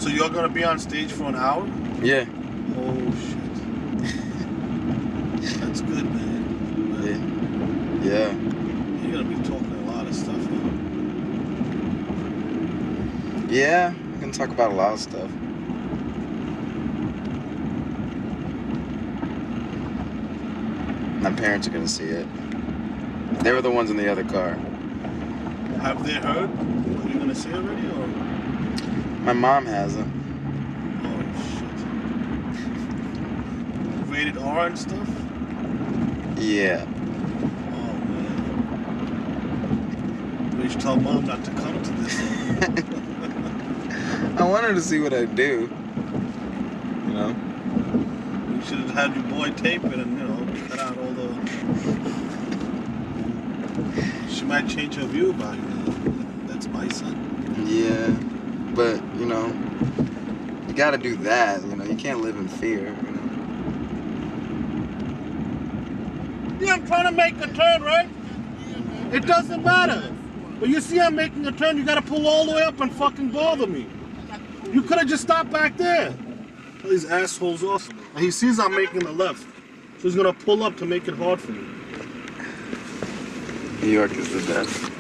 So you're gonna be on stage for an hour? Yeah. Oh shit. That's good, man. Yeah. You're gonna be talking a lot of stuff, huh? Yeah, I can talk about a lot of stuff. My parents are gonna see it. They were the ones in the other car. Have they heard what you're gonna say already, or? My mom hasn't. Oh shit. Rated R and stuff? Yeah. Oh man. We should tell mom not to come to this. I want her to see what I do. You know? We should have had your boy tape it and, cut out all the... She might change her view about you. That's my son. Yeah. But, you gotta do that, you can't live in fear, Yeah, I'm trying to make a turn, right? It doesn't matter. But you see I'm making a turn, you gotta pull all the way up and fucking bother me. You could have just stopped back there. These assholes also. And he sees I'm making a left. So he's gonna pull up to make it hard for me. New York is the best.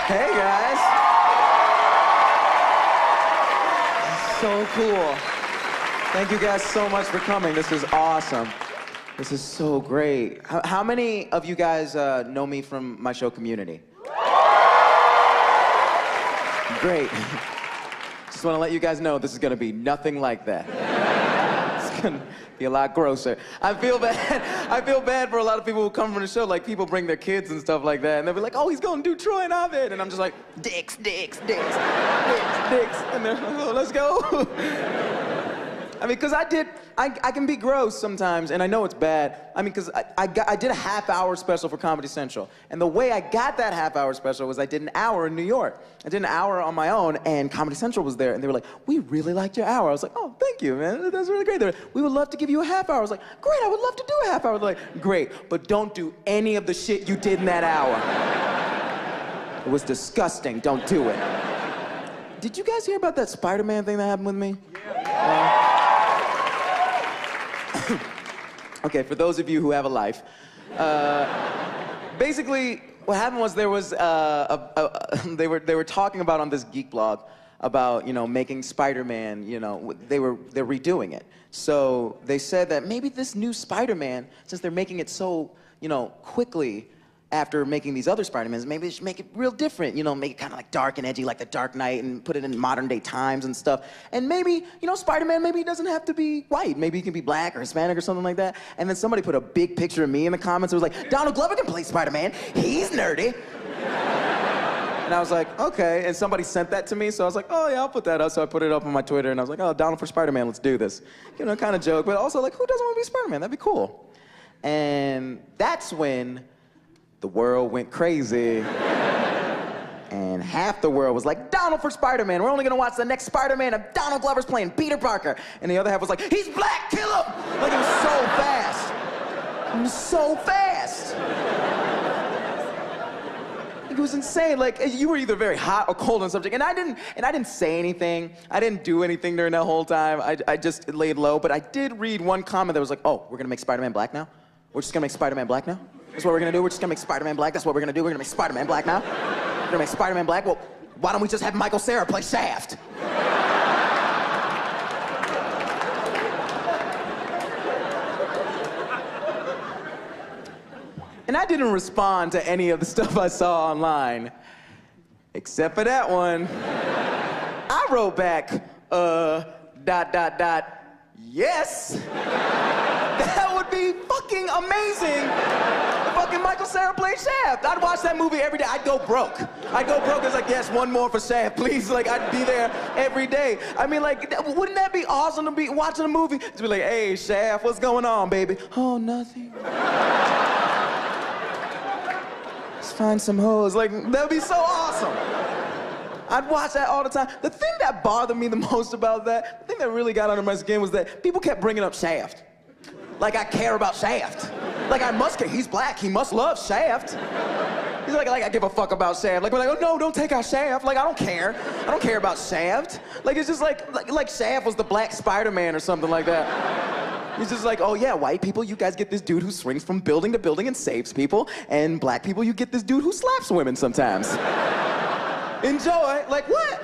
Hey guys. So cool. Thank you guys so much for coming. This is awesome. This is so great. How many of you guys know me from my show Community? Great. Just want to let you guys know this is going to be nothing like that. It's going to be a lot grosser. I feel bad for a lot of people who come from the show. Like, people bring their kids and stuff like that, and they'll be like, oh, he's going to do Troy and Ovid. And I'm just like, dicks, dicks, dicks, dicks, dicks. And they're like, oh, let's go. I mean, because I can be gross sometimes, and I know it's bad. I mean, because I did a half-hour special for Comedy Central, and the way I got that half-hour special was I did an hour in New York. I did an hour on my own, and Comedy Central was there, and they were like, we really liked your hour. I was like, oh, thank you, man. That's really great. They were like, we would love to give you a half hour. I was like, great, I would love to do a half hour. They're like, great, but don't do any of the shit you did in that hour. It was disgusting. Don't do it. Did you guys hear about that Spider-Man thing that happened with me? Yeah. Okay, for those of you who have a life, basically what happened was there was they were talking about on this geek blog about making Spider-Man, they're redoing it. So they said that maybe this new Spider-Man, since they're making it so quickly after making these other Spider-Mans, maybe they should make it real different, make it kind of like dark and edgy like the Dark Knight and put it in modern day times and stuff. And maybe, Spider-Man, maybe he doesn't have to be white. Maybe he can be black or Hispanic or something like that. And then somebody put a big picture of me in the comments. It was like, Donald Glover can play Spider-Man. He's nerdy. And I was like, okay. And somebody sent that to me, so I was like, oh yeah, I'll put that up. So I put it up on my Twitter, and I was like, oh, Donald for Spider-Man, let's do this. Kind of joke, but also like, who doesn't want to be Spider-Man? That'd be cool. And that's when the world went crazy. And half the world was like, Donald for Spider-Man. We're only gonna watch the next Spider-Man if Donald Glover's playing Peter Parker. And the other half was like, he's black, kill him! Like, it was so fast. It was so fast. It was insane. Like, you were either very hot or cold on subject. And I didn't say anything. I didn't do anything during that whole time. I just laid low. But I did read one comment that was like, oh, we're gonna make Spider-Man black now? We're just gonna make Spider-Man black now? That's what we're gonna do? We're just gonna make Spider-Man black? That's what we're gonna do? We're gonna make Spider-Man black now? We're gonna make Spider-Man black? Well, why don't we just have Michael Cera play Shaft? And I didn't respond to any of the stuff I saw online, except for that one. I wrote back, yes. That would be fucking amazing if fucking Michael Cera played Shaft. I'd watch that movie every day. I'd go broke. It's like, yes, one more for Shaft, please. Like, I'd be there every day. I mean, like, wouldn't that be awesome to be watching a movie? To be like, hey, Shaft, what's going on, baby? Oh, nothing. Let's find some hoes. Like, that'd be so awesome. I'd watch that all the time. The thing that bothered me the most about that, the thing that really got under my skin was that people kept bringing up Shaft. Like I care about Shaft. Like I must care. He's black. He must love Shaft. He's like I give a fuck about Shaft. Like we're like, oh no, don't take our Shaft. Like I don't care. I don't care about Shaft. Like it's just like Shaft was the black Spider-Man or something like that. He's just like, oh yeah, white people, you guys get this dude who swings from building to building and saves people, and black people, you get this dude who slaps women sometimes. Enjoy. Like what?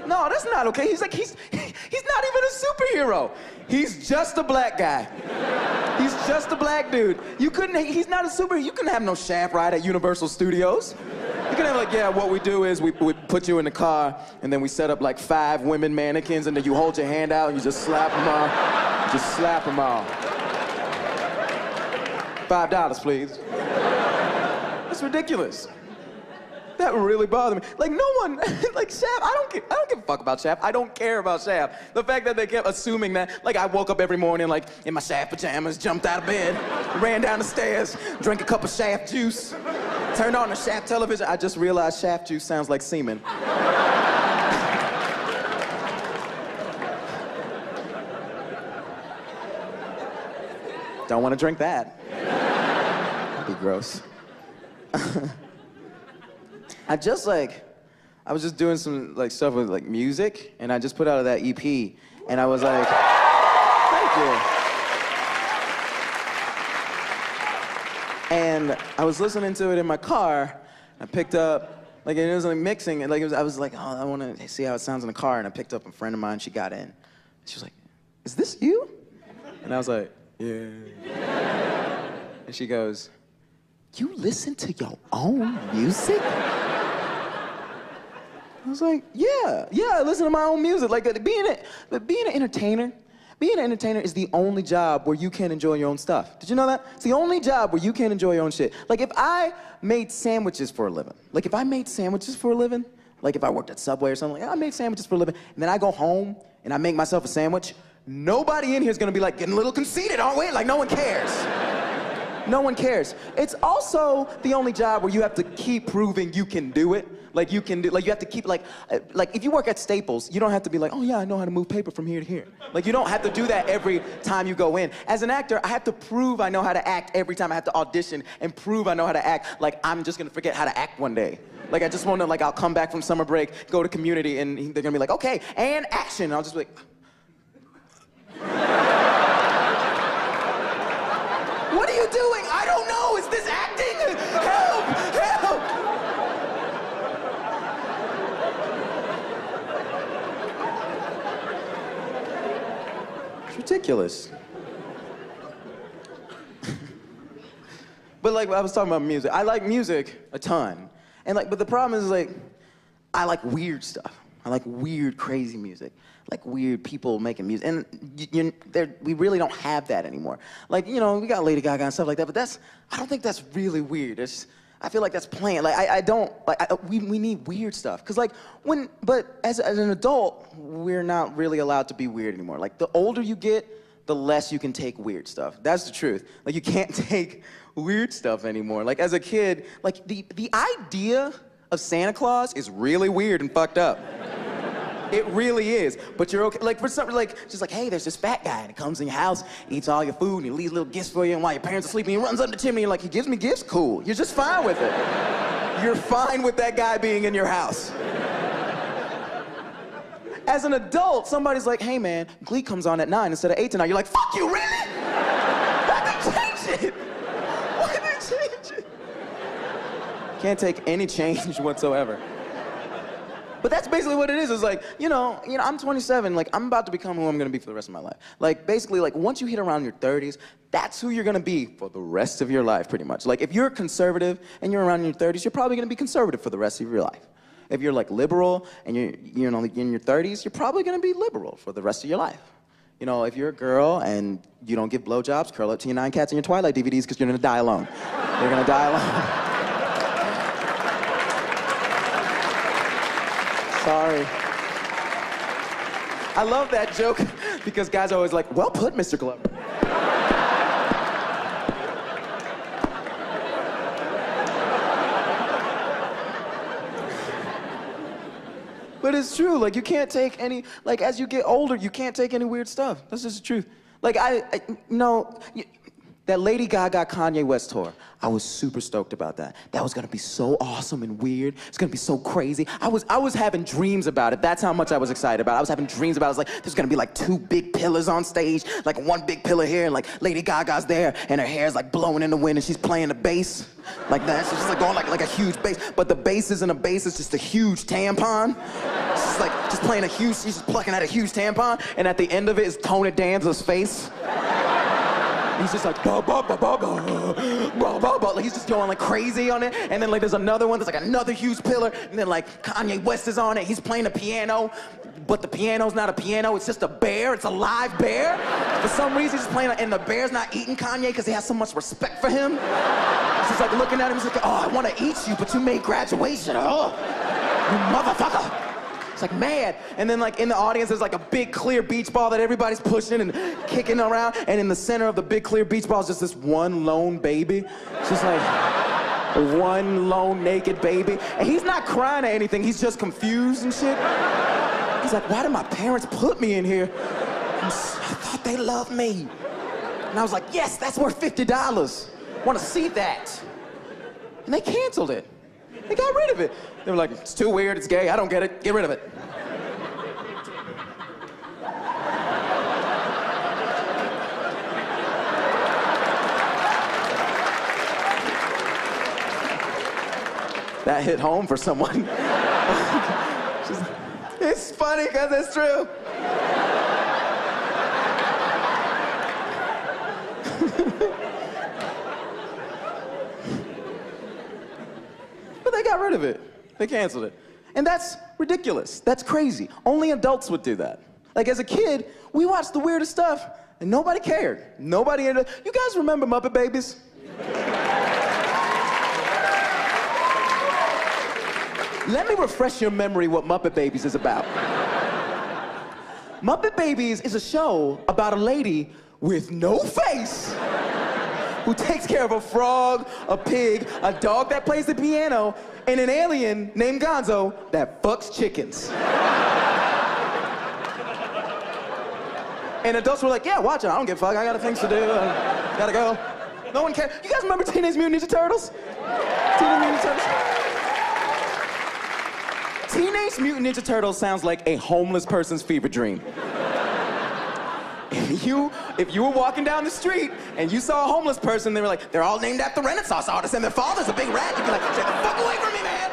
No, that's not okay. He's like, he's not even a superhero. He's just a black guy. He's just a black dude. He's not a superhero. You couldn't have no Shaft ride at Universal Studios. You can have like, yeah, what we do is we put you in the car, and then we set up like 5 women mannequins, and then you hold your hand out, and you just slap them all. Just slap them all. $5, please. That's ridiculous. That really bothered me. Like no one, like Shaft, I don't give a fuck about Shaft. I don't care about Shaft. The fact that they kept assuming that, like I woke up every morning like in my Shaft pajamas, jumped out of bed, ran down the stairs, drank a cup of Shaft juice, turned on the Shaft television. I just realized Shaft juice sounds like semen. Don't want to drink that. That'd be gross. I was just doing some like stuff with like music, and I just put out that EP, and I was like, thank you. And I was listening to it in my car. I picked up, like it was like mixing, and like I was like, oh, I want to see how it sounds in the car, and I picked up a friend of mine. She got in. She was like, is this you? And I was like, yeah. And she goes, you listen to your own music? I was like, yeah, I listen to my own music. Like being an entertainer is the only job where you can enjoy your own stuff. Did you know that? It's the only job where you can enjoy your own shit. Like if I made sandwiches for a living, like if I worked at Subway or something, like I made sandwiches for a living, and then I go home and I make myself a sandwich, nobody in here is gonna be like getting a little conceited, aren't we? Like no one cares. No one cares. It's also the only job where you have to keep proving you can do it. Like you have to keep like if you work at Staples, you don't have to be like, oh yeah, I know how to move paper from here to here. Like you don't have to do that every time you go in. As an actor, I have to prove I know how to act every time I have to audition and prove I know how to act. Like I'm just gonna forget how to act one day. Like I just wanna, like I'll come back from summer break, go to Community, and they're gonna be like, okay, and action. And I'll just be like, what are you doing? I don't know. Is this acting? Help! Help! It's ridiculous. But like I was talking about music. I like music a ton. And like, but the problem is like, I like weird stuff. I like weird, crazy music. Like weird people making music. And we really don't have that anymore. Like, you know, we got Lady Gaga and stuff like that, but I don't think that's really weird. I feel like that's plain. Like, we need weird stuff. Cause like, but as an adult, we're not really allowed to be weird anymore. Like, the older you get, the less you can take weird stuff. That's the truth. Like, you can't take weird stuff anymore. Like, as a kid, like, the idea of Santa Claus is really weird and fucked up. It really is, but you're okay. Like for something like, just like, hey, there's this fat guy and he comes in your house, eats all your food, and he leaves little gifts for you, and while your parents are sleeping, he runs up the chimney and like, he gives me gifts, cool. You're just fine with it. You're fine with that guy being in your house. As an adult, somebody's like, hey man, Glee comes on at 9 instead of 8 tonight. You're like, fuck you, really? Why did they change it? Why did they change it? Can't take any change whatsoever. But that's basically what it is. It's like, you know, I'm 27. Like, I'm about to become who I'm gonna be for the rest of my life. Like, basically, like, once you hit around your 30s, that's who you're gonna be for the rest of your life, pretty much. Like, if you're conservative and you're around your 30s, you're probably gonna be conservative for the rest of your life. If you're like liberal and you're in your 30s, you're probably gonna be liberal for the rest of your life. You know, if you're a girl and you don't give blowjobs, curl up to your 9 Cats and your Twilight DVDs because you're gonna die alone. You're gonna die alone. Sorry. I love that joke because guys are always like, well put, Mr. Glover. But it's true. Like, you can't take any, like, as you get older, you can't take any weird stuff. That's just the truth. Like, that Lady Gaga Kanye West tour, I was super stoked about that. That was gonna be so awesome and weird. It's gonna be so crazy. I was having dreams about it. That's how much I was excited about it. I was having dreams about it. I was like, there's gonna be like 2 big pillars on stage, like one big pillar here, and like Lady Gaga's there, and her hair's like blowing in the wind, and she's playing the bass. Like that. She's just like going like a huge bass. But the bass isn't a bass, it's just a huge tampon. She's playing a huge, she's just plucking out a huge tampon, and at the end of it is Tony Danza's face. He's just like, ba ba ba ba ba, ba ba ba. Like, he's just going like crazy on it. And then like there's another one, there's like another huge pillar. And then like Kanye West is on it. He's playing the piano, but the piano's not a piano. It's just a bear. It's a live bear. For some reason, he's just playing, and the bear's not eating Kanye because he has so much respect for him. He's just like looking at him. He's like, oh, I want to eat you, but you made graduation. Oh, you motherfucker. It's like mad. And then like in the audience, there's like a big clear beach ball that everybody's pushing and kicking around. And in the center of the big clear beach ball is just this one lone baby. It's just like one lone naked baby. And he's not crying or anything. He's just confused and shit. He's like, why did my parents put me in here? I thought they loved me. And I was like, yes, that's worth $50. Want to see that. And they canceled it. They got rid of it. They were like, it's too weird, it's gay, I don't get it, get rid of it. That hit home for someone. It's funny because it's true. But they got rid of it. They canceled it. And that's ridiculous. That's crazy. Only adults would do that. Like, as a kid, we watched the weirdest stuff, and nobody cared. Nobody ended. You guys remember Muppet Babies? Let me refresh your memory what Muppet Babies is about. Muppet Babies is a show about a lady with no face who takes care of a frog, a pig, a dog that plays the piano, and an alien named Gonzo that fucks chickens. And adults were like, yeah, watch it. I don't give a fuck. I got things to do. Gotta go. No one cares. You guys remember Teenage Mutant Ninja Turtles? Teenage Mutant Ninja Turtles? Teenage Mutant Ninja Turtles sounds like a homeless person's fever dream. If you were walking down the street and you saw a homeless person, they were like, they're all named after Renaissance artists and their father's a big rat, you'd be like, get the fuck away from me, man!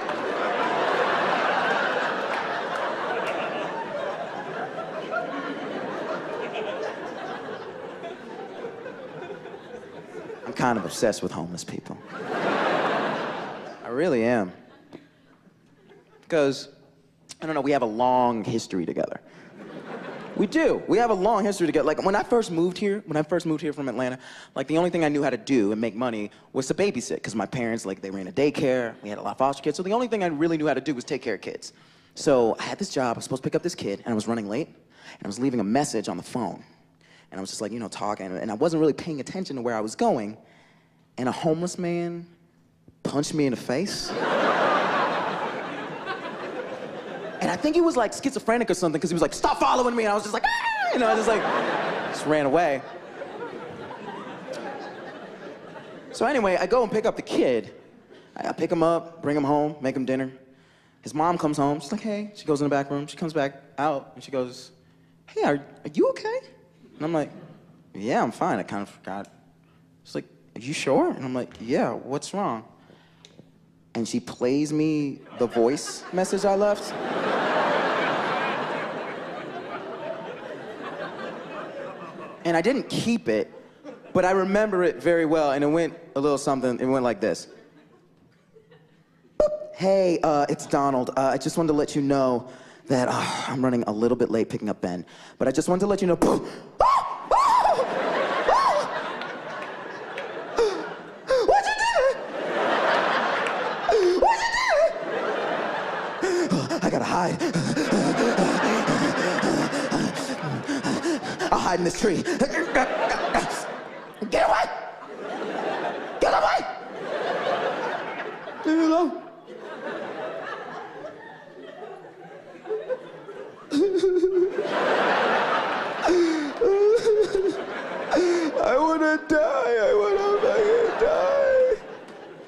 I'm kind of obsessed with homeless people. I really am. Because, I don't know, we have a long history together. We do. We have a long history together. Like, when I first moved here from Atlanta, like, the only thing I knew how to do and make money was to babysit, because my parents, like, they ran a daycare, we had a lot of foster kids, so the only thing I really knew how to do was take care of kids. So I had this job, I was supposed to pick up this kid, and I was running late, and I was leaving a message on the phone. And I was just like, you know, talking, and I wasn't really paying attention to where I was going, and a homeless man punched me in the face. And I think he was like schizophrenic or something, because he was like, stop following me. And I was just like, ah! You know, I just ran away. So anyway, I go and pick up the kid. I pick him up, bring him home, make him dinner. His mom comes home, she's like, hey. She goes in the back room, she comes back out, and she goes, hey, are you okay? And I'm like, yeah, I'm fine, I kind of forgot. She's like, are you sure? And I'm like, yeah, what's wrong? And she plays me the voice message I left. And I didn't keep it, but I remember it very well, and it went a little something, it went like this. Boop. Hey, it's Donald. I just wanted to let you know that I'm running a little bit late picking up Ben, but I just wanted to let you know. Boop. I gotta hide. I'll hide in this tree. Get away! Get away! Leave me alone.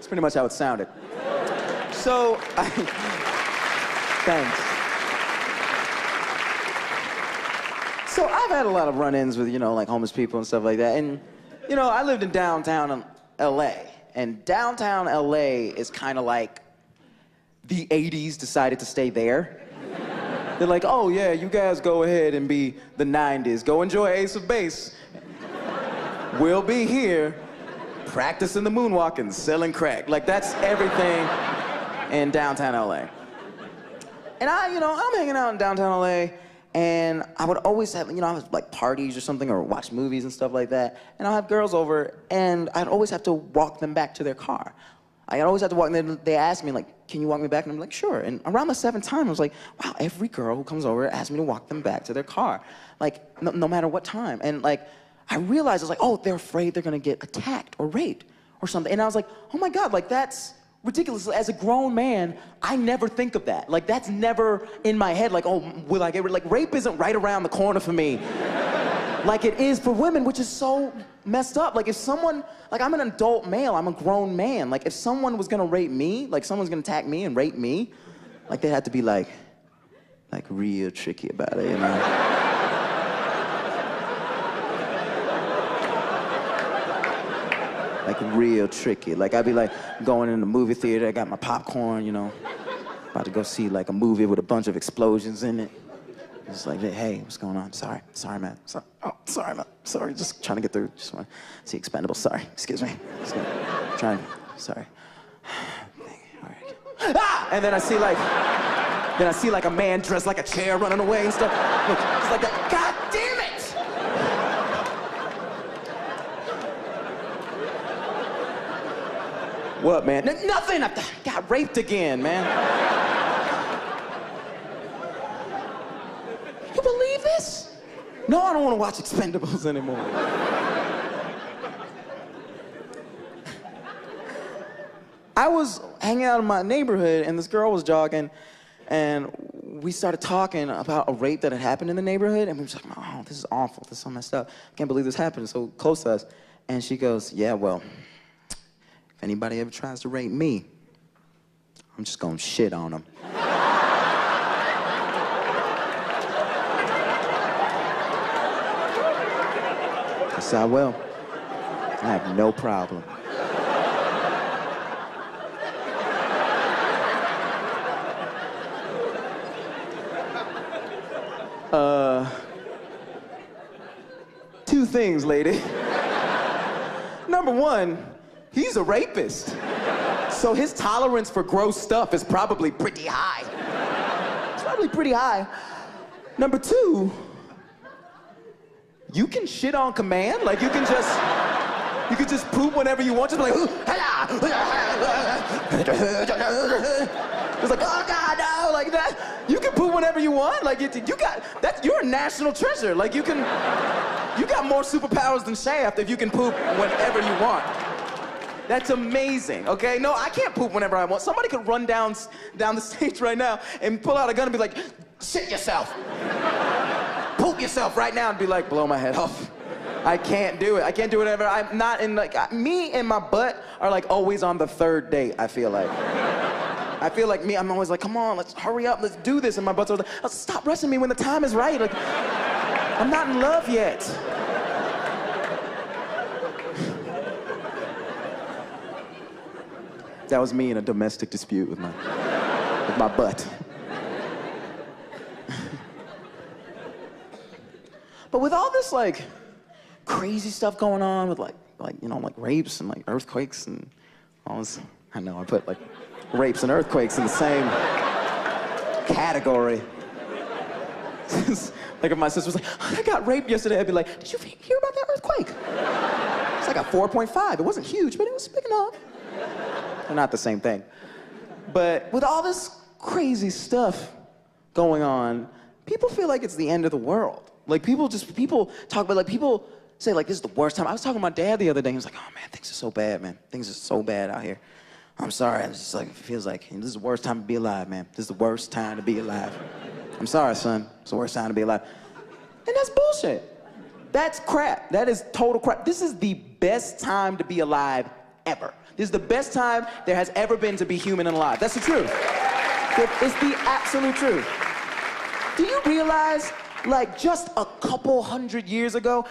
pretty much how it sounded. So, thanks. So I've had a lot of run-ins with, you know, like homeless people and stuff like that. And, you know, I lived in downtown LA. And downtown LA is kind of like the 80s decided to stay there. They're like, oh yeah, you guys go ahead and be the 90s. Go enjoy Ace of Base. We'll be here practicing the moonwalk and selling crack. Like, that's everything in downtown LA. And I'm hanging out in downtown LA, and I would always have, I was like parties or something, or watch movies and stuff like that, and I'll have girls over, and I'd always have to walk them back to their car. I'd always have to walk, and they ask me, like, can you walk me back? And I'm like, sure. And around the 7th time, I was like, wow, every girl who comes over asks me to walk them back to their car. Like, no matter what time. And like, I realized, I was like, oh, they're afraid they're gonna get attacked or raped or something. And I was like, oh my God, like that's ridiculous. As a grown man, I never think of that. Like, that's never in my head, like, oh, will I get raped? Like, rape isn't right around the corner for me. Like it is for women, which is so messed up. Like, if someone, like, I'm an adult male, I'm a grown man. Like, if someone was gonna rape me, like someone's gonna attack me and rape me, like, they had to be like real tricky about it, you know? Like real tricky. Like, I'd be like going in the movie theater, I got my popcorn, you know, about to go see like a movie with a bunch of explosions in it. It's like, hey, what's going on? Sorry, man. Sorry, man. Sorry, just trying to get through. Just want to see Expendables. Sorry, excuse me. Sorry. All right. Ah! And then I see like a man dressed like a chair running away and stuff. Look, it's like that. God damn it! What, man? Nothing. I got raped again, man. You believe this? No, I don't want to watch Expendables anymore. I was hanging out in my neighborhood, and this girl was jogging, and we started talking about a rape that had happened in the neighborhood, and we were like, oh, this is awful. This is so messed up. I can't believe this happened so close to us. And she goes, yeah, well, if anybody ever tries to rape me, I'm just gonna shit on them. I said, I will. I have no problem. Two things, lady. Number one, he's a rapist. So his tolerance for gross stuff is probably pretty high. It's probably pretty high. Number two, you can shit on command. Like, you can just poop whenever you want. Just be like, it's like, oh God, no, like that. You can poop whenever you want. Like, you're a national treasure. Like, you got more superpowers than Shaft if you can poop whenever you want. That's amazing, okay? No, I can't poop whenever I want. Somebody could run down the stage right now and pull out a gun and be like, shit yourself. Poop yourself right now and be like, blow my head off. I can't do it. I can't do whatever. I'm not in, like, me and my butt are like always on the 3rd date, I feel like. I feel like I'm always like, come on, let's hurry up, let's do this. And my butt's always like, oh, stop rushing me when the time is right. Like, I'm not in love yet. That was me in a domestic dispute with my butt. But with all this, like, crazy stuff going on with, like rapes and, like, earthquakes and all this, I know, I put, like, rapes and earthquakes in the same category. Like, if my sister was like, oh, I got raped yesterday, I'd be like, did you hear about that earthquake? It's like a 4.5. It wasn't huge, but it was big enough. They're not the same thing. But with all this crazy stuff going on, people feel like it's the end of the world. Like, people talk about, like, people say, like, this is the worst time. I was talking to my dad the other day, he was like, oh man, things are so bad, man. Things are so bad out here. I'm sorry, it's just like, it feels like, this is the worst time to be alive, man. This is the worst time to be alive. I'm sorry, son, it's the worst time to be alive. And that's bullshit. That's crap. That is total crap. This is the best time to be alive ever. This is the best time there has ever been to be human and alive. That's the truth. It's the absolute truth. Do you realize, like, just a couple hundred years ago,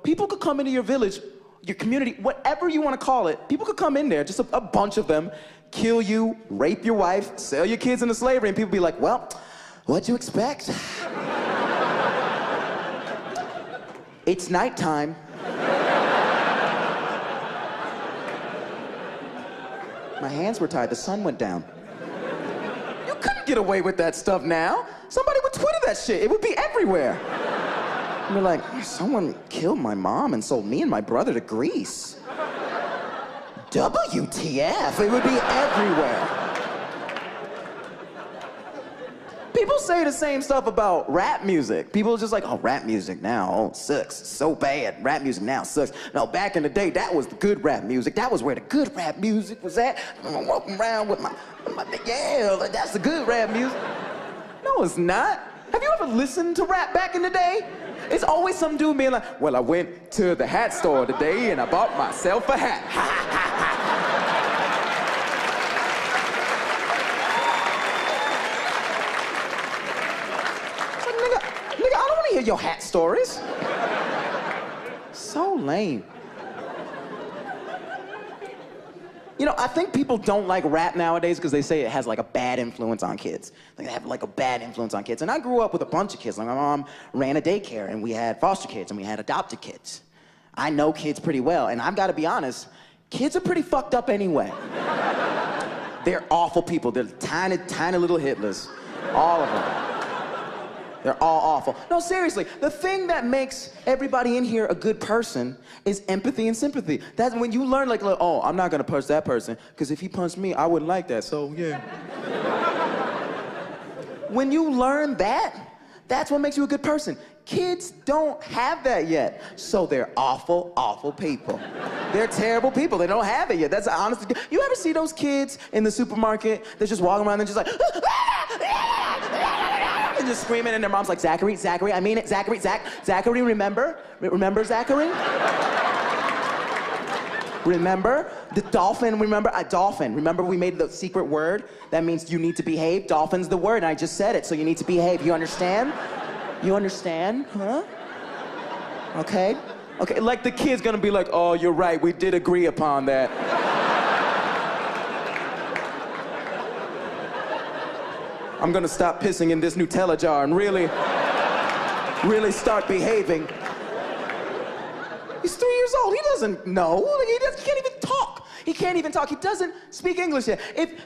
people could come into your village, your community, whatever you want to call it, people could come in there, just a bunch of them, kill you, rape your wife, sell your kids into slavery, and people be like, well, what'd you expect? It's nighttime. My hands were tied, the sun went down. You couldn't get away with that stuff now. Somebody would Twitter that shit, it would be everywhere. And you're like, someone killed my mom and sold me and my brother to Greece. WTF, it would be everywhere. People say the same stuff about rap music. People are just like, oh, rap music now, oh, sucks, so bad. Rap music now sucks. No, back in the day, that was the good rap music. That was where the good rap music was at. I'm walking around with my yeah, that's the good rap music. No, it's not. Have you ever listened to rap back in the day? It's always some dude being like, well, I went to the hat store today and I bought myself a hat. Nigga, I don't want to hear your hat stories. So lame. You know, I think people don't like rap nowadays because they say it has like a bad influence on kids. Like they have like a bad influence on kids. And I grew up with a bunch of kids. Like my mom ran a daycare and we had foster kids and we had adopted kids. I know kids pretty well, and I've got to be honest, kids are pretty fucked up anyway. They're awful people. They're tiny, tiny little Hitlers. All of them. They're all awful. No, seriously, the thing that makes everybody in here a good person is empathy and sympathy. That's when you learn, like, oh, I'm not gonna punch that person, because if he punched me, I wouldn't like that, so yeah. When you learn that, that's what makes you a good person. Kids don't have that yet, so they're awful, awful people. They're terrible people. They don't have it yet. That's honestly. You ever see those kids in the supermarket? They're just walking around and just like, and just screaming, and their mom's like, Zachary, Zachary, I mean it, Zachary, Zachary, remember? Remember, Zachary? Remember? The dolphin, remember? A dolphin. Remember we made the secret word? That means you need to behave. Dolphin's the word, and I just said it, so you need to behave. You understand? You understand? Huh? Okay? Okay, like the kid's gonna be like, oh, you're right, we did agree upon that. I'm gonna stop pissing in this Nutella jar and really start behaving. He's 3 years old, he doesn't know. He can't even talk. He can't even talk, he doesn't speak English yet.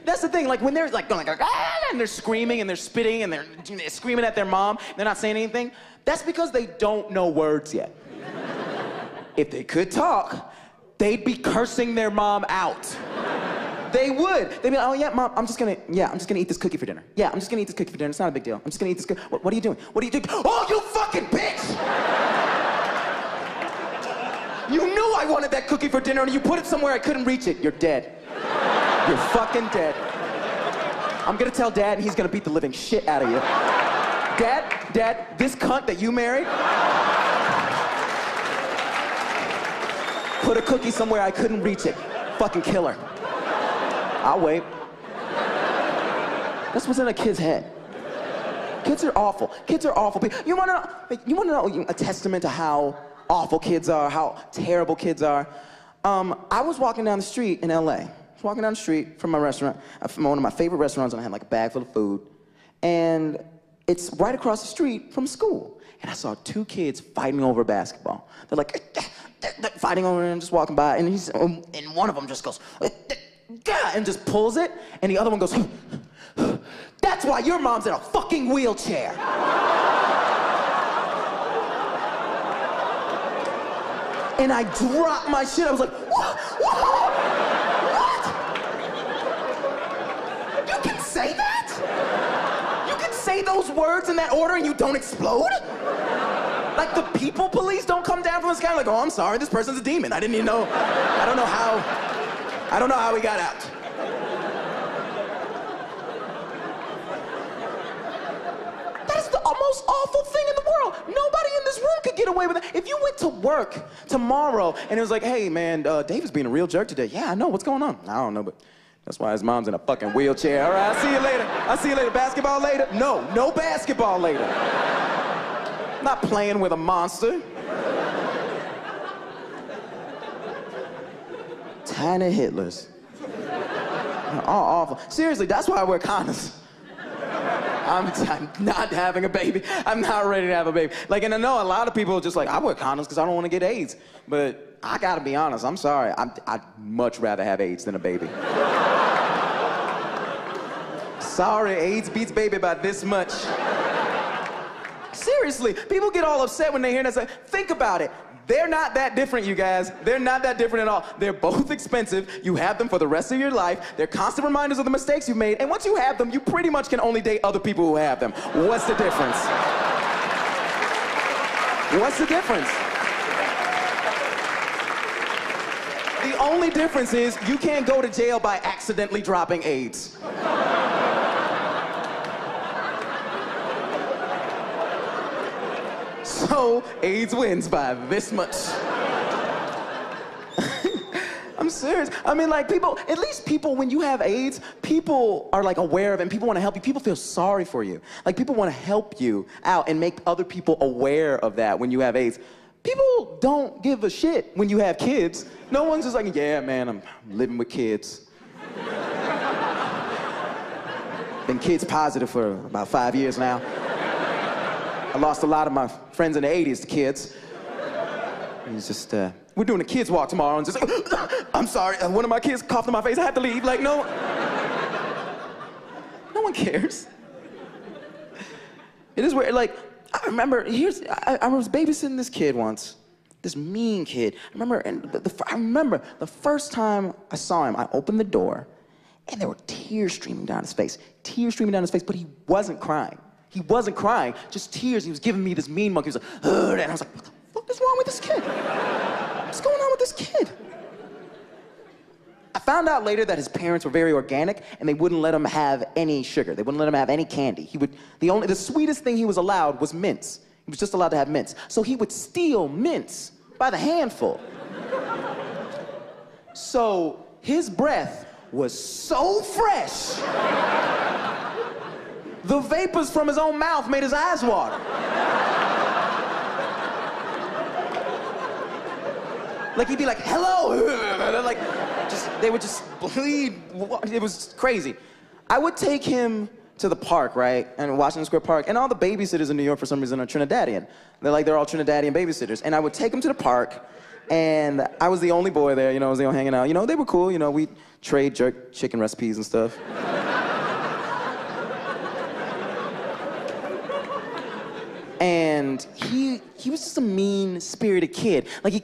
That's the thing, like when they're like going like, ah, and they're screaming and they're spitting and they're screaming at their mom, they're not saying anything, that's because they don't know words yet. If they could talk, they'd be cursing their mom out. They would. They'd be like, oh yeah, mom, I'm just gonna eat this cookie for dinner. Yeah, I'm just gonna eat this cookie for dinner, it's not a big deal. I'm just gonna eat this cookie. What are you doing? What are you doing? Oh, you fucking bitch! You knew I wanted that cookie for dinner and you put it somewhere I couldn't reach it. You're dead. You're fucking dead. I'm gonna tell Dad and he's gonna beat the living shit out of you. Dad, this cunt that you married, put a cookie somewhere I couldn't reach it. Fucking kill her. I'll wait. That's what's in a kid's head. Kids are awful. Kids are awful people. You wanna know a testament to how awful kids are, how terrible kids are? I was walking down the street in LA. I was walking down the street from my restaurant, from one of my favorite restaurants, and I had like a bag full of food. And it's right across the street from school. And I saw two kids fighting over basketball. They're like, fighting over and just walking by. And one of them just goes, and just pulls it. And the other one goes, that's why your mom's in a fucking wheelchair. And I dropped my shit. I was like, what? You can say that? You can say those words in that order and you don't explode? Like the people police don't come down from the sky like, oh, I'm sorry, this person's a demon. I didn't even know. I don't know how he got out. That is the most awful thing in the world. Nobody in this room Everyone could get away with it. If you went to work tomorrow and it was like, hey, man, David's being a real jerk today. Yeah, I know. What's going on? I don't know, but that's why his mom's in a fucking wheelchair. All right, I'll see you later. I'll see you later. Basketball later? No, no basketball later. Not playing with a monster. Tiny Hitlers. All awful. Seriously, that's why I wear condoms. I'm not having a baby. I'm not ready to have a baby. Like, and I know a lot of people are just like, I wear condoms because I don't want to get AIDS. But I gotta be honest, I'm sorry. I'd much rather have AIDS than a baby. Sorry, AIDS beats baby by this much. Seriously, people get all upset when they hear that. Like, think about it. They're not that different, you guys. They're not that different at all. They're both expensive. You have them for the rest of your life. They're constant reminders of the mistakes you made. And once you have them, you pretty much can only date other people who have them. What's the difference? What's the difference? The only difference is you can't go to jail by accidentally dropping AIDS. So, AIDS wins by this much. I'm serious. I mean, like, people, at least people, when you have AIDS, people are, like, aware of it, and people want to help you. People feel sorry for you. Like, people want to help you out and make other people aware of that when you have AIDS. People don't give a shit when you have kids. No one's just like, yeah, man, I'm living with kids. Been kids positive for about 5 years now. I lost a lot of my friends in the 80s to kids. It's just, we're doing a kids walk tomorrow and just like, I'm sorry, one of my kids coughed in my face, I had to leave. Like, no one cares. It is weird, like, I remember, I was babysitting this kid once, this mean kid. I remember the first time I saw him, I opened the door and there were tears streaming down his face. Tears streaming down his face, but he wasn't crying. He wasn't crying, just tears. He was giving me this mean look. He was like, ugh, and I was like, what the fuck is wrong with this kid? What's going on with this kid? I found out later that his parents were very organic and they wouldn't let him have any sugar. They wouldn't let him have any candy. The sweetest thing he was allowed was mints. He was just allowed to have mints. So he would steal mints by the handful. So his breath was so fresh. The vapors from his own mouth made his eyes water. Like, he'd be like, hello, like, they would just bleed. It was crazy. I would take him to the park, right, and Washington Square Park, and all the babysitters in New York for some reason are Trinidadian. They're all Trinidadian babysitters. And I would take him to the park, and I was the only boy there, you know, I was the only hanging out. You know, they were cool, you know, we'd trade jerk chicken recipes and stuff. And he was just a mean-spirited kid. Like, he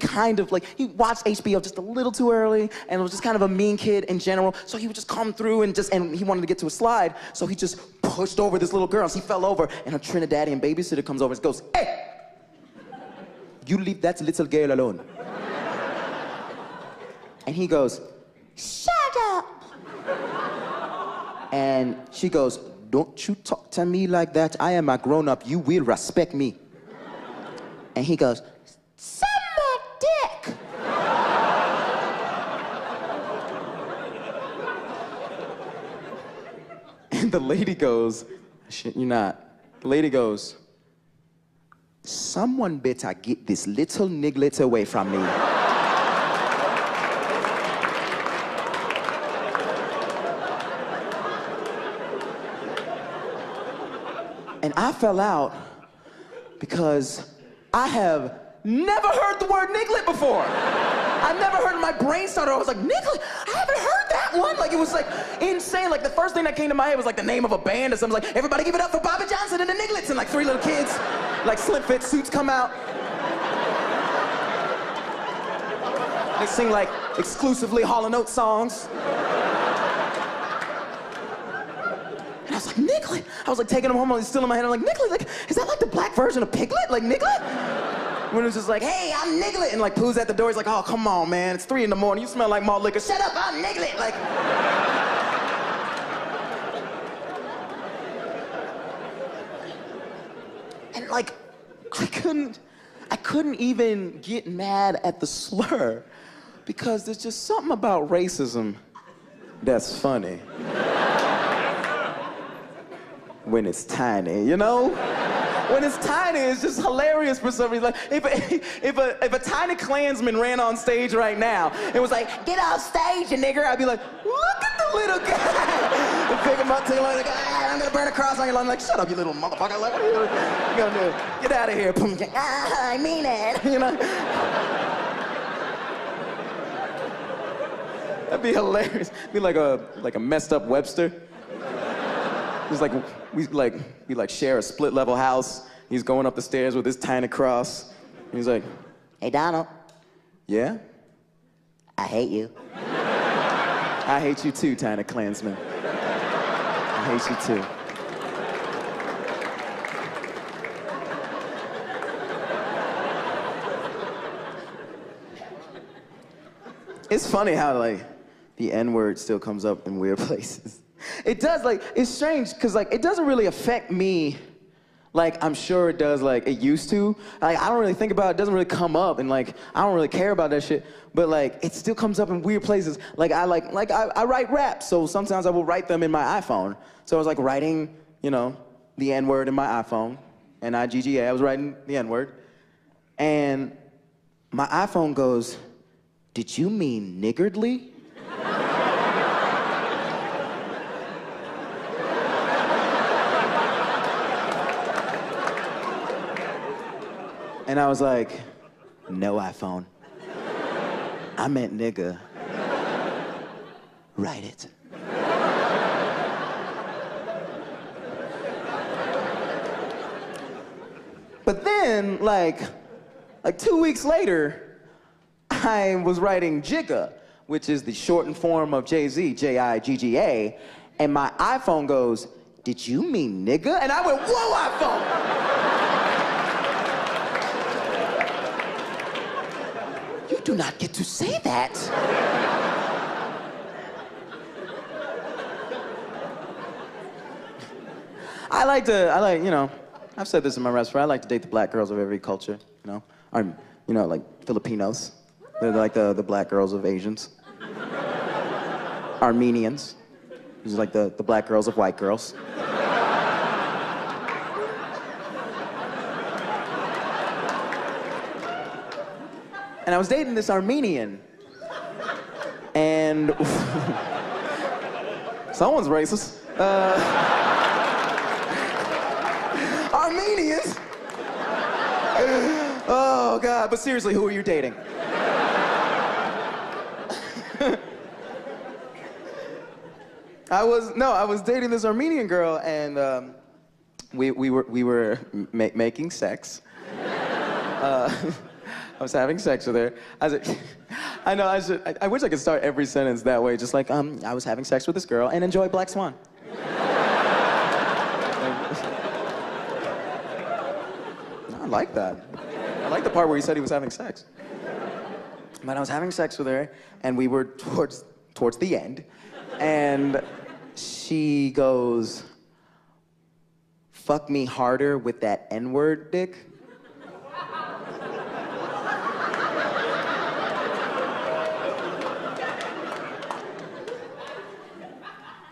watched HBO just a little too early, and was just kind of a mean kid in general. So he would just come through and he wanted to get to a slide, so he just pushed over this little girl, so he fell over, and a Trinidadian babysitter comes over and goes, hey, you leave that little girl alone. And he goes, shut up. And she goes, don't you talk to me like that. I am a grown-up. You will respect me. And he goes, suck my dick. And the lady goes, shit, you're not. The lady goes, someone better get this little niglet away from me. And I fell out because I have never heard the word niglet before. I've never heard it. My brain started, I was like, niglet? I haven't heard that one. Like, it was like insane. Like, the first thing that came to my head was like the name of a band or something. Like, everybody give it up for Bobby Johnson and the Niglets. And like 3 little kids, like slim fit suits come out. They sing like exclusively Hall & Oates songs. And I was like, Niglet? I was like taking him home, I was still in my head. I'm like, Niglet? Like, is that like the black version of Piglet? Like, Niglet? When it was just like, hey, I'm Niglet. And like, Pooh's at the door, he's like, oh, come on, man. It's 3 in the morning, you smell like malt liquor. Shut up, I'm Niglet. Like. And like, I couldn't even get mad at the slur because there's just something about racism that's funny. When it's tiny, you know? When it's tiny, it's just hilarious for some reason. Like, if a tiny Klansman ran on stage right now and was like, get off stage, you nigger, I'd be like, look at the little guy. And pick him up, take him like, I'm gonna burn a cross on your lawn. I'm like, shut up, you little motherfucker. Like, what are you gonna do? Get out of here. I mean it. You know? That'd be hilarious. Be like a messed up Webster. It's like we share a split level house. He's going up the stairs with his tiny cross. And he's like, hey Donald. Yeah? I hate you. I hate you too, tiny Klansman. I hate you too. It's funny how like the N-word still comes up in weird places. It does, like, it's strange, because, like, it doesn't really affect me like I'm sure it does, like, it used to. Like, I don't really think about it, it doesn't really come up, and, like, I don't really care about that shit, but, like, it still comes up in weird places. Like, I write raps, so sometimes I will write them in my iPhone. So I was, like, writing, you know, the N-word in my iPhone, N-I-G-G-A, I was writing the N-word, and my iPhone goes, did you mean niggardly? And I was like, no iPhone. I meant nigga. Write it. But then, like 2 weeks later, I was writing Jigga, which is the shortened form of Jay-Z, J-I-G-G-A, and my iPhone goes, did you mean nigga? And I went, whoa, iPhone! You do not get to say that. I like, you know, I've said this in my restaurant, I like to date the black girls of every culture, you know? Or, you know, like Filipinos. They're like the black girls of Asians. Armenians. These are like the black girls of white girls. And I was dating this Armenian. And someone's racist. Armenians? Oh, God. But seriously, who are you dating? I was dating this Armenian girl, and we were making sex. I was having sex with her. I wish I could start every sentence that way, just like, I was having sex with this girl and enjoyed Black Swan. I like that. I like the part where he said he was having sex. But I was having sex with her, and we were towards the end, and she goes, fuck me harder with that N-word dick.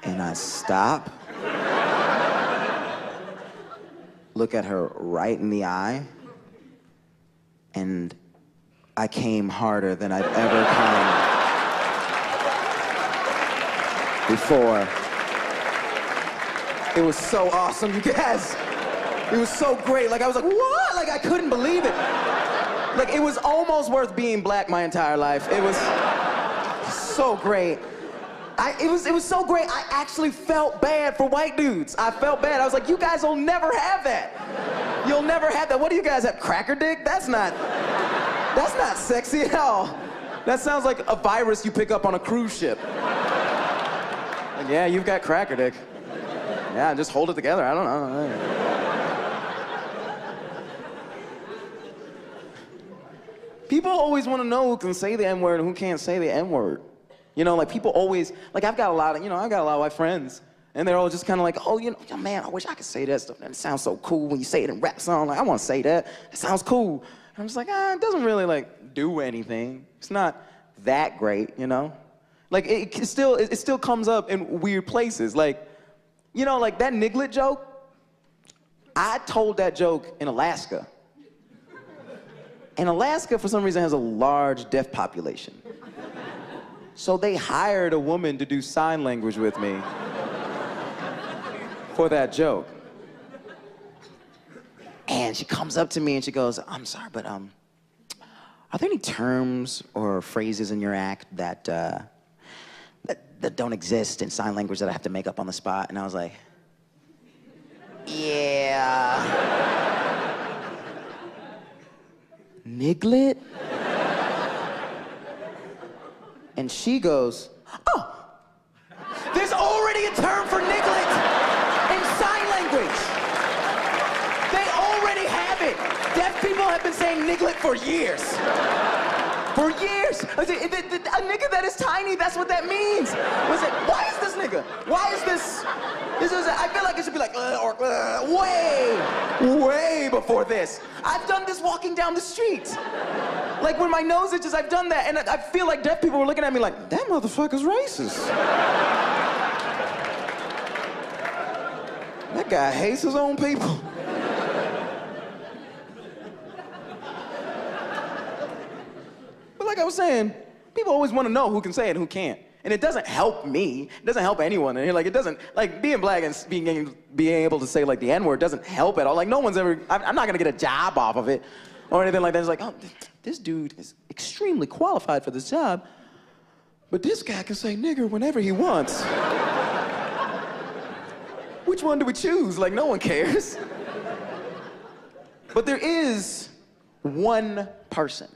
And I stop, look at her right in the eye, and I came harder than I've ever come before. It was so awesome, you guys. It was so great. Like, I was like, what? Like, I couldn't believe it. Like, it was almost worth being black my entire life. It was so great. It was so great, I actually felt bad for white dudes. I felt bad. I was like, you guys will never have that. You'll never have that. What do you guys have, cracker dick? That's not sexy at all. That sounds like a virus you pick up on a cruise ship. Like, yeah, you've got cracker dick. Yeah, just hold it together, I don't know. People always want to know who can say the N-word and who can't say the N-word. You know, like, people always, like, I've got a lot of white friends, and they're all just kind of like, oh, you know, man, I wish I could say that stuff. It sounds so cool when you say it in rap song. Like, I want to say that. It sounds cool. I'm just like, it doesn't really like do anything. It's not that great, you know? Like it still comes up in weird places. Like, you know, like that niglet joke, I told that joke in Alaska. And Alaska, for some reason, has a large deaf population. So they hired a woman to do sign language with me for that joke. And she comes up to me and she goes, I'm sorry, but are there any terms or phrases in your act that don't exist in sign language that I have to make up on the spot? And I was like, yeah. Niglet? And she goes, oh, there's already a term for niglet in sign language. They already have it. Deaf people have been saying niglet for years. For years. A nigga that is tiny, that's what that means. Why is this nigga? Why is this? I feel like it should be like, way before this. I've done this walking down the street. Like when my nose itches, I've done that, and I feel like deaf people were looking at me like, that motherfucker's racist. That guy hates his own people. But like I was saying, people always want to know who can say it and who can't. And it doesn't help me. It doesn't help anyone. And like, it doesn't, like, being black and being able to say, like, the N-word doesn't help at all. Like, no one's ever, I'm not gonna get a job off of it or anything like that. It's like, oh, this dude is extremely qualified for this job, but this guy can say nigger whenever he wants. Which one do we choose? Like, no one cares. But there is one person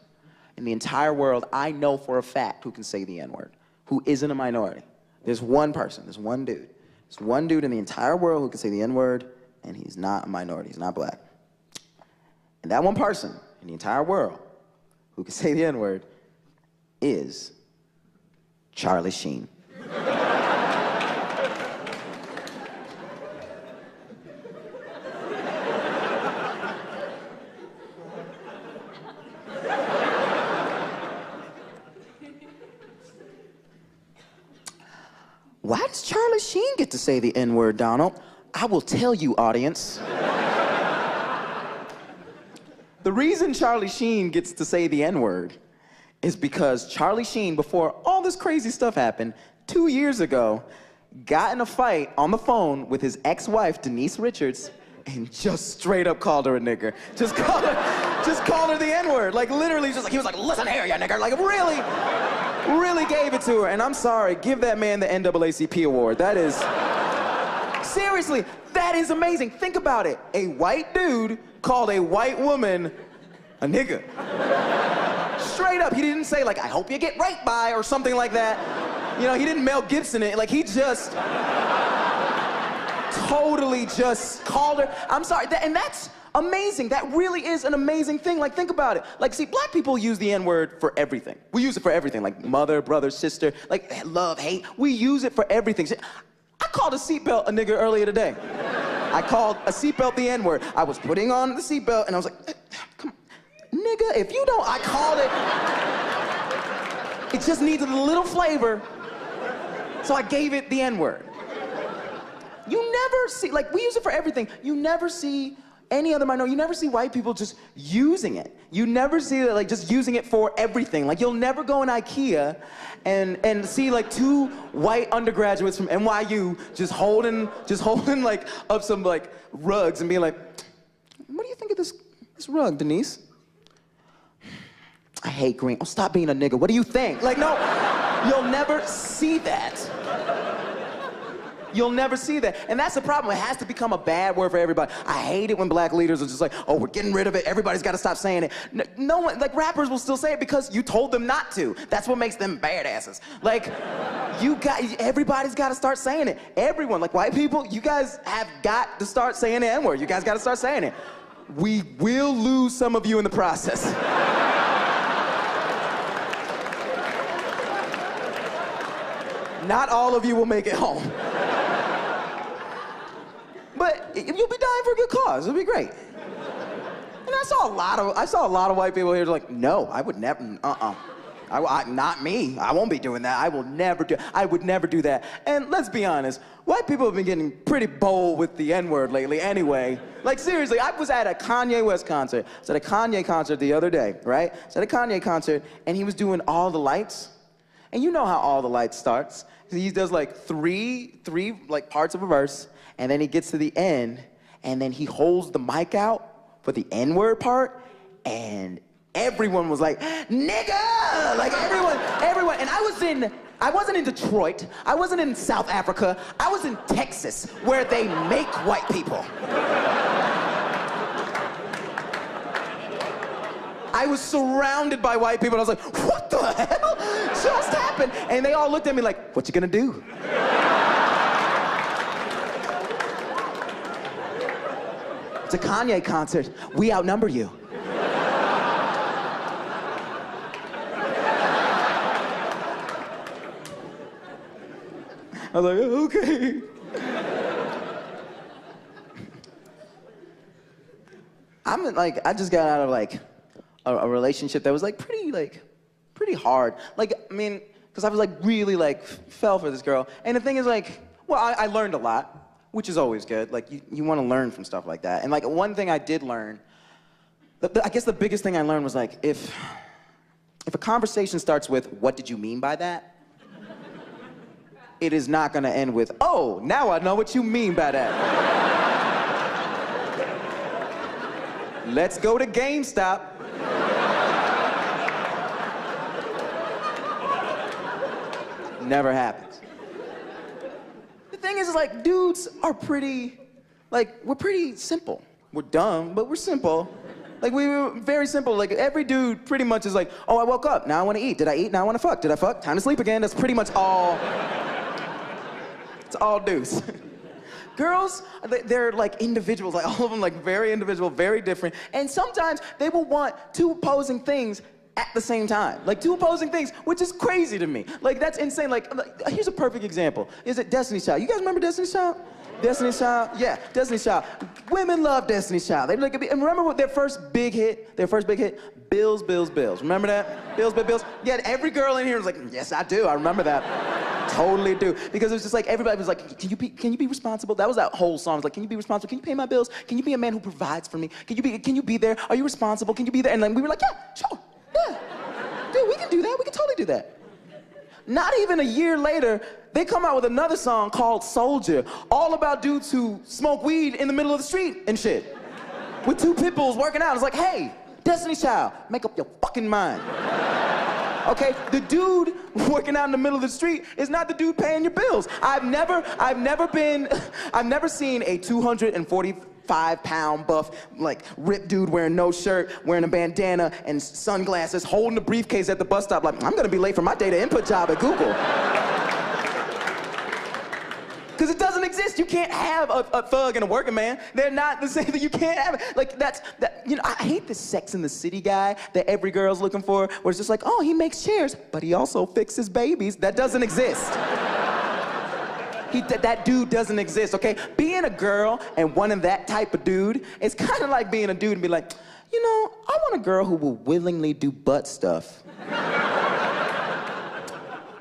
in the entire world I know for a fact who can say the N-word, who isn't a minority. There's one person, there's one dude. There's one dude in the entire world who can say the N-word, and he's not a minority, he's not black. And that one person in the entire world who can say the N-word is Charlie Sheen. Why does Charlie Sheen get to say the N-word, Donald? I will tell you, audience. The reason Charlie Sheen gets to say the N-word is because Charlie Sheen, before all this crazy stuff happened, 2 years ago, got in a fight on the phone with his ex-wife, Denise Richards, and just straight up called her a nigger. Just called her the N-word. Like, literally, just like, he was like, listen here, you nigger. Like, really gave it to her. And I'm sorry, give that man the NAACP award. That is, seriously, that is amazing. Think about it. A white dude called a white woman a nigger. Straight up, he didn't say like, I hope you get raped by, or something like that. You know, he didn't Mel Gibson it. Like, he just totally just called her. I'm sorry, and that's amazing. That really is an amazing thing. Like, think about it. Like, see, black people use the N-word for everything. We use it for everything, like mother, brother, sister, like love, hate. We use it for everything. I called a seatbelt a nigger earlier today. I called a seatbelt the N-word. I was putting on the seatbelt and I was like, come on, nigga, if you don't, I called it. It just needed a little flavor, so I gave it the N-word. You never see, like, we use it for everything. You never see any other minority, you never see white people just using it. You never see it, like, just using it for everything. Like, you'll never go in IKEA and see like 2 white undergraduates from NYU just holding like up some like rugs and being like, what do you think of this rug, Denise? I hate green. Oh, stop being a nigga. What do you think? Like, no, you'll never see that. You'll never see that. And that's the problem. It has to become a bad word for everybody. I hate it when black leaders are just like, oh, we're getting rid of it. Everybody's got to stop saying it. No one, like, rappers will still say it because you told them not to. That's what makes them badasses. Like, everybody's got to start saying it. Everyone, like white people, you guys have got to start saying the N-word. You guys got to start saying it. We will lose some of you in the process. Not all of you will make it home. But you'll be dying for a good cause. It'll be great. And I saw a lot of white people here like, no, I would never, not me. I won't be doing that. I would never do that. And let's be honest, white people have been getting pretty bold with the N-word lately anyway. Like seriously, I was at a Kanye West concert. I was at a Kanye concert the other day, right? I was at a Kanye concert and he was doing All the Lights. And you know how All the Lights starts. He does like three like parts of a verse, and then he gets to the end, and then he holds the mic out for the N-word part, and everyone was like, nigga! Like everyone. And I wasn't in Detroit, I wasn't in South Africa, I was in Texas, where they make white people. I was surrounded by white people, and I was like, what the hell just happened? And they all looked at me like, what you gonna do? It's a Kanye concert. We outnumber you. I was like, okay. I just got out of like a relationship that was like pretty hard. Like, I mean, because I was like really like fell for this girl. And the thing is like, well, I learned a lot, which is always good. Like you want to learn from stuff like that. And like one thing I did learn, I guess the biggest thing I learned was like, if a conversation starts with, what did you mean by that? It is not gonna end with, oh, now I know what you mean by that. Let's go to GameStop. Never happens. The thing is like, dudes are pretty, like, we're pretty simple. We're dumb, but we're simple. Like, we were very simple. Like, every dude pretty much is like, oh, I woke up, now I wanna eat. Did I eat? Now I wanna fuck. Did I fuck? Time to sleep again. That's pretty much all. It's all dudes. Girls, they're like individuals, like all of them like very individual, very different. And sometimes they will want two opposing things at the same time. Like two opposing things, which is crazy to me. Like that's insane. Like here's a perfect example. Is it Destiny's Child? You guys remember Destiny's Child? Destiny's Child? Yeah, Destiny's Child. Women love Destiny's Child. They like, and remember what their first big hit? Bills, Bills, Bills. Remember that? Bills, Bills, Bills. Yeah, every girl in here was like, yes, I do. I remember that. Totally do. Because it was just like, everybody was like, can you be responsible? That was that whole song. It was like, can you be responsible? Can you pay my bills? Can you be a man who provides for me? Can you be there? Are you responsible? Can you be there? And then we were like, yeah, sure, yeah. Dude, we can do that. We can totally do that. Not even a year later, they come out with another song called Soldier, all about dudes who smoke weed in the middle of the street and shit. With two pit bulls working out. It's like, hey, Destiny's Child, make up your fucking mind. Okay, the dude working out in the middle of the street is not the dude paying your bills. I've never seen a 245-pound buff, like ripped dude wearing no shirt, wearing a bandana and sunglasses, holding a briefcase at the bus stop like, I'm gonna be late for my data input job at Google. Because it doesn't exist. You can't have a thug and a working man. They're not the same thing. You can't have it. Like, you know, I hate this Sex and the City guy that every girl's looking for, where it's just like, oh, he makes chairs, but he also fixes babies. That doesn't exist. That dude doesn't exist, okay? Being a girl and wanting that type of dude, it's kind of like being a dude and be like, you know, I want a girl who will willingly do butt stuff.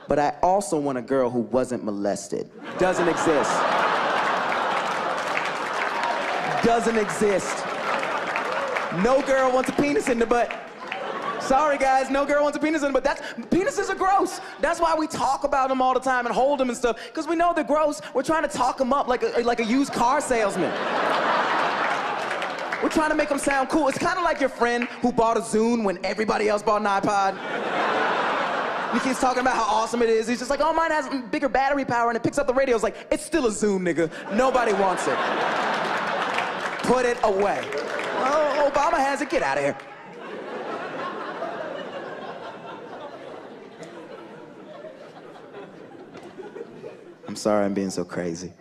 But I also want a girl who wasn't molested. Doesn't exist. Doesn't exist. No girl wants a penis in the butt. Sorry guys, no girl wants a penis in the butt. Penises are gross. That's why we talk about them all the time and hold them and stuff, because we know they're gross. We're trying to talk them up like a used car salesman. We're trying to make them sound cool. It's kind of like your friend who bought a Zune when everybody else bought an iPod. He keeps talking about how awesome it is. He's just like, oh, mine has bigger battery power and it picks up the radio. It's like, it's still a Zoom, nigga. Nobody wants it. Put it away. Oh, Obama has it. Get out of here. I'm sorry I'm being so crazy.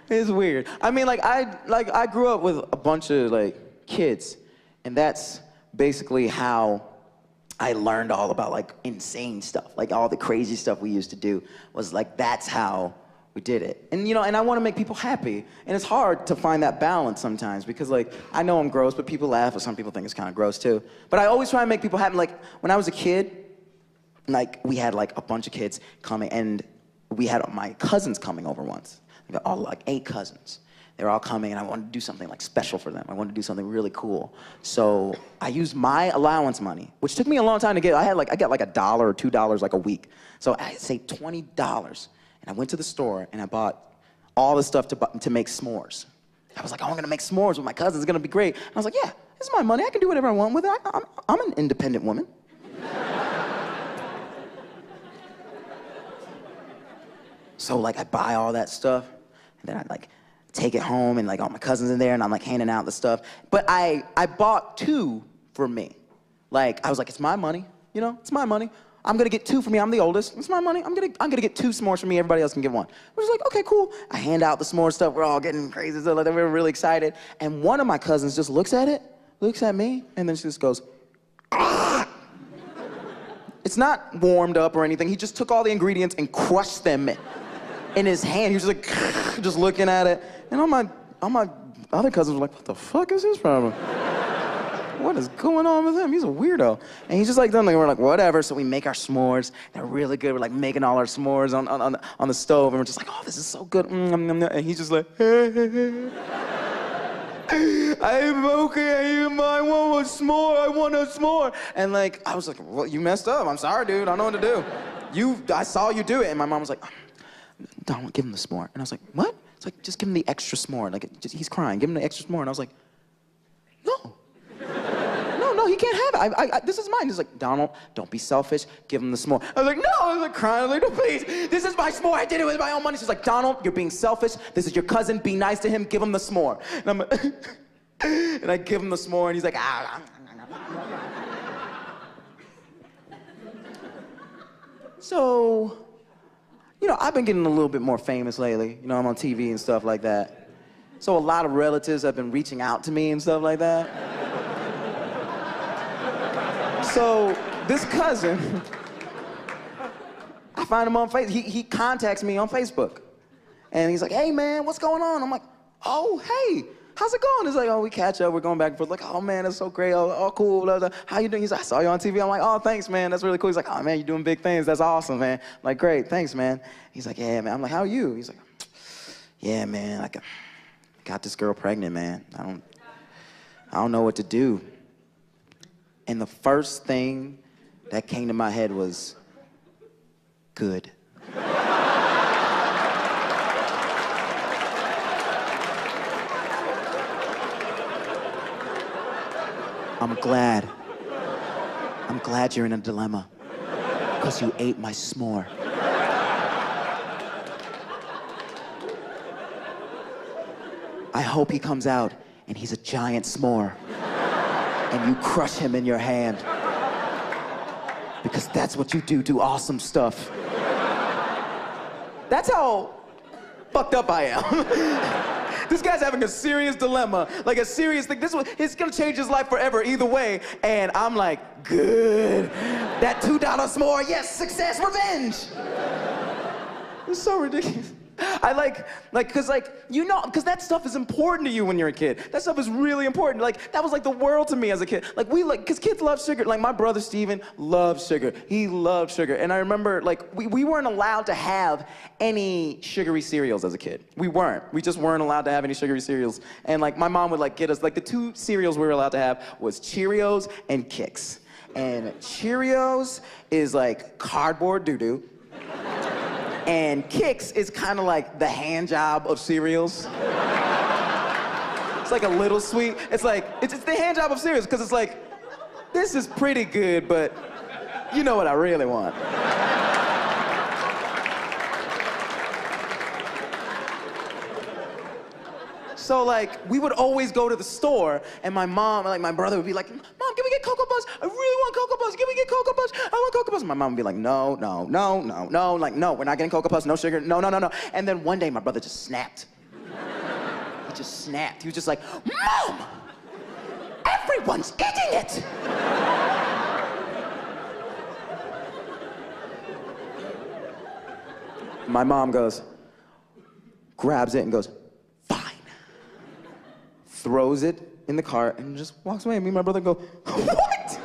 It's weird. I mean, I grew up with a bunch of like kids, and that's basically how I learned all about like insane stuff, like all the crazy stuff we used to do was like, that's how we did it. And you know, and I want to make people happy. And it's hard to find that balance sometimes because like, I know I'm gross, but people laugh, or some people think it's kind of gross too. But I always try and make people happy. Like, when I was a kid, like, we had like a bunch of kids coming, and we had my cousins coming over once. We got all like 8 cousins. They were all coming, and I wanted to do something like special for them. I wanted to do something really cool. So I used my allowance money, which took me a long time to get. I got like $1 or $2 like a week. So I saved $20, and I went to the store and I bought all the stuff to make s'mores. I was like, oh, I'm gonna make s'mores with my cousins. It's gonna be great. And I was like, yeah, this is my money. I can do whatever I want with it. I'm an independent woman. So like, I buy all that stuff, and then I like take it home, and like all my cousins in there, and I'm like handing out the stuff. But I bought 2 for me. Like, I was like, it's my money, you know, it's my money. I'm gonna get 2 for me, I'm the oldest, it's my money. I'm gonna get 2 s'mores for me, everybody else can get 1. I was like, okay, cool. I hand out the s'more stuff, we're all getting crazy, so like, we were really excited. And one of my cousins just looks at it, looks at me, and then she just goes, ah! It's not warmed up or anything, he just took all the ingredients and crushed them in his hand. He was just like, just looking at it. And all my other cousins were like, what the fuck is his problem? What is going on with him? He's a weirdo. And he's just like, done, like, we're like, whatever. So we make our s'mores. They're really good. We're like making all our s'mores on the stove. And we're just like, oh, this is so good. And he's just like, I'm okay, I want a s'more, I want a s'more. And like, I was like, well, you messed up. I'm sorry, dude, I don't know what to do. I saw you do it. And my mom was like, Donald, give him the s'more. And I was like, what? It's like, just give him the extra s'more. Like, he's crying, give him the extra s'more. And I was like, no. No, he can't have it. This is mine. He's like, Donald, don't be selfish, give him the s'more. I was like, no, I was like crying. I was like, no, please, this is my s'more, I did it with my own money. She's like, Donald, you're being selfish. This is your cousin, be nice to him, give him the s'more. And I'm like, and I give him the s'more, and he's like, ah. So, you know, I've been getting a little bit more famous lately. You know, I'm on TV and stuff like that. So a lot of relatives have been reaching out to me and stuff like that. So this cousin, I find him on Facebook. He contacts me on Facebook. And he's like, hey man, what's going on? I'm like, oh, hey, how's it going? He's like, oh, we catch up, we're going back and forth. Like, oh man, that's so great, oh cool, blah, blah. How you doing? He's like, I saw you on TV. I'm like, oh, thanks man, that's really cool. He's like, oh man, you're doing big things, that's awesome, man. I'm like, great, thanks man. He's like, yeah man. I'm like, how are you? He's like, yeah man, I got this girl pregnant, man. I don't know what to do. And the first thing that came to my head was, good. I'm glad you're in a dilemma, because you ate my s'more. I hope he comes out and he's a giant s'more and you crush him in your hand, because that's what you do awesome stuff. That's how fucked up I am. This guy's having a serious dilemma, like a serious thing. It's gonna change his life forever either way. And I'm like, good. That $2 s'more, yes, success, revenge. It's so ridiculous. Cause that stuff is important to you when you're a kid. That stuff is really important. Like, that was like the world to me as a kid. Cause kids love sugar. Like, my brother Steven loves sugar. He loved sugar. And I remember, like, we weren't allowed to have any sugary cereals as a kid. We weren't. We just weren't allowed to have any sugary cereals. And like, my mom would like get us, like, the 2 cereals we were allowed to have was Cheerios and Kix. And Cheerios is like cardboard doo-doo. And Kix is kind of like the hand job of cereals. It's like a little sweet. It's like, it's the hand job of cereals, because it's like, this is pretty good, but you know what I really want. So like, we would always go to the store, and my mom, like my brother would be like, Mom, can we get Cocoa Puffs? I really want Cocoa Puffs. Can we get Cocoa Puffs? I want Cocoa Puffs. My mom would be like, no. Like, no, we're not getting Cocoa Puffs, no sugar, no. And then one day, my brother just snapped. He just snapped. He was just like, Mom, everyone's eating it. My mom goes, grabs it and goes, fine. Throws it in the cart and just walks away. Me and my brother go, what?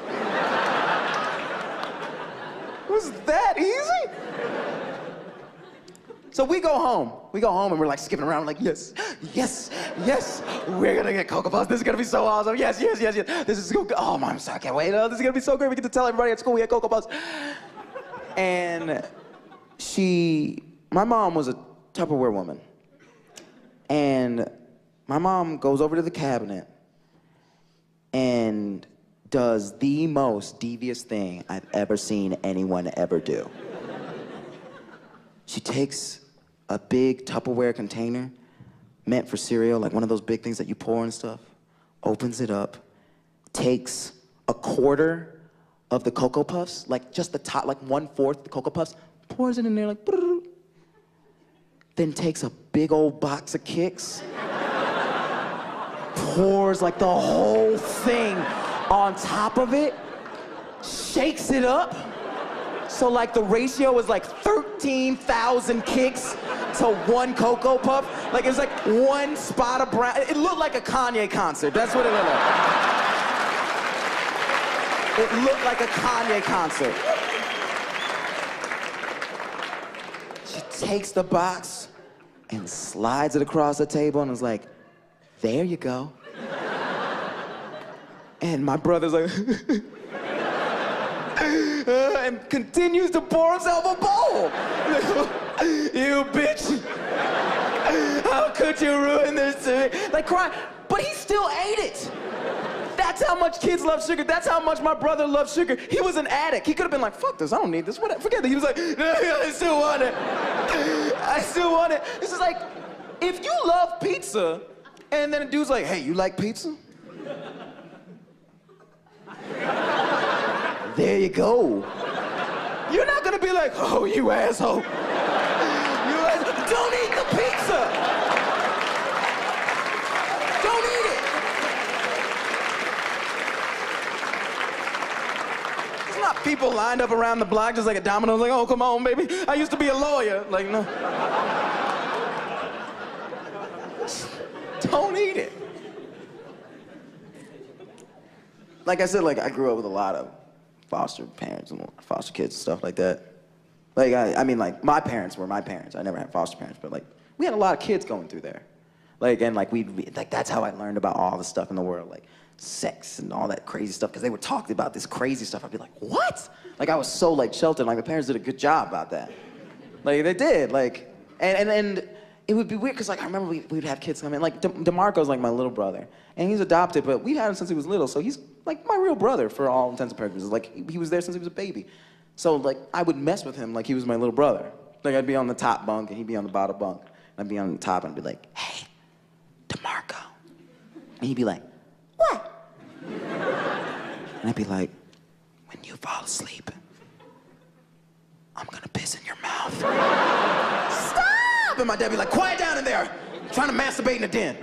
Was that easy? So we go home. We go home and we're like skipping around like, yes, yes, yes. We're gonna get Cocoa Puffs. This is gonna be so awesome. Yes, yes, yes, yes. This is so good. Oh, Mom, I can't wait. Oh, this is gonna be so great. We get to tell everybody at school we had Cocoa Puffs. And my mom was a Tupperware woman. And my mom goes over to the cabinet and does the most devious thing I've ever seen anyone ever do. She takes a big Tupperware container meant for cereal, like one of those big things that you pour and stuff, opens it up, takes a quarter of the Cocoa Puffs, like just the top, like 1/4 of the Cocoa Puffs, pours it in there like, brrr, then takes a big old box of Kix, pours like the whole thing on top of it, shakes it up. So like the ratio is like 13,000 Kix to 1 Cocoa Puff. Like it's like 1 spot of brown. It looked like a Kanye concert. That's what it looked like. It looked like a Kanye concert. She takes the box and slides it across the table and is like, there you go. And my brother's like, and continues to pour himself a bowl. You bitch. How could you ruin this to me? Like crying, but he still ate it. That's how much kids love sugar. That's how much my brother loves sugar. He was an addict. He could have been like, fuck this, I don't need this. What? Forget it. He was like, no, I still want it. I still want it. This is like, if you love pizza, and then a dude's like, hey, you like pizza? There you go. You're not gonna be like, oh, you asshole. Don't eat the pizza. Don't eat it. It's not people lined up around the block just like a domino, like, oh, come on, baby. I used to be a lawyer. Like, no. Don't eat it. Like I said, like I grew up with a lot of foster parents and foster kids and stuff like that. Like, I mean, like, my parents were my parents. I never had foster parents, but, like, we had a lot of kids going through there. Like, and, like, like, that's how I learned about all the stuff in the world, like, sex and all that crazy stuff, because they would talk about this crazy stuff. I'd be like, what? Like, I was so, like, sheltered. Like, my parents did a good job about that. Like, they did. Like, and it would be weird, because, like, I remember we'd have kids come in. Like, DeMarco's, like, my little brother. And he's adopted, but we've had him since he was little, so he's, like, my real brother for all intents and purposes. Like, he was there since he was a baby. So, like, I would mess with him like he was my little brother. Like, I'd be on the top bunk, and he'd be on the bottom bunk. And I'd be on the top, and I'd be like, hey, DeMarco. And he'd be like, what? And I'd be like, when you fall asleep, I'm gonna piss in your mouth. Stop! And my dad would be like, quiet down in there. I'm trying to masturbate in the den.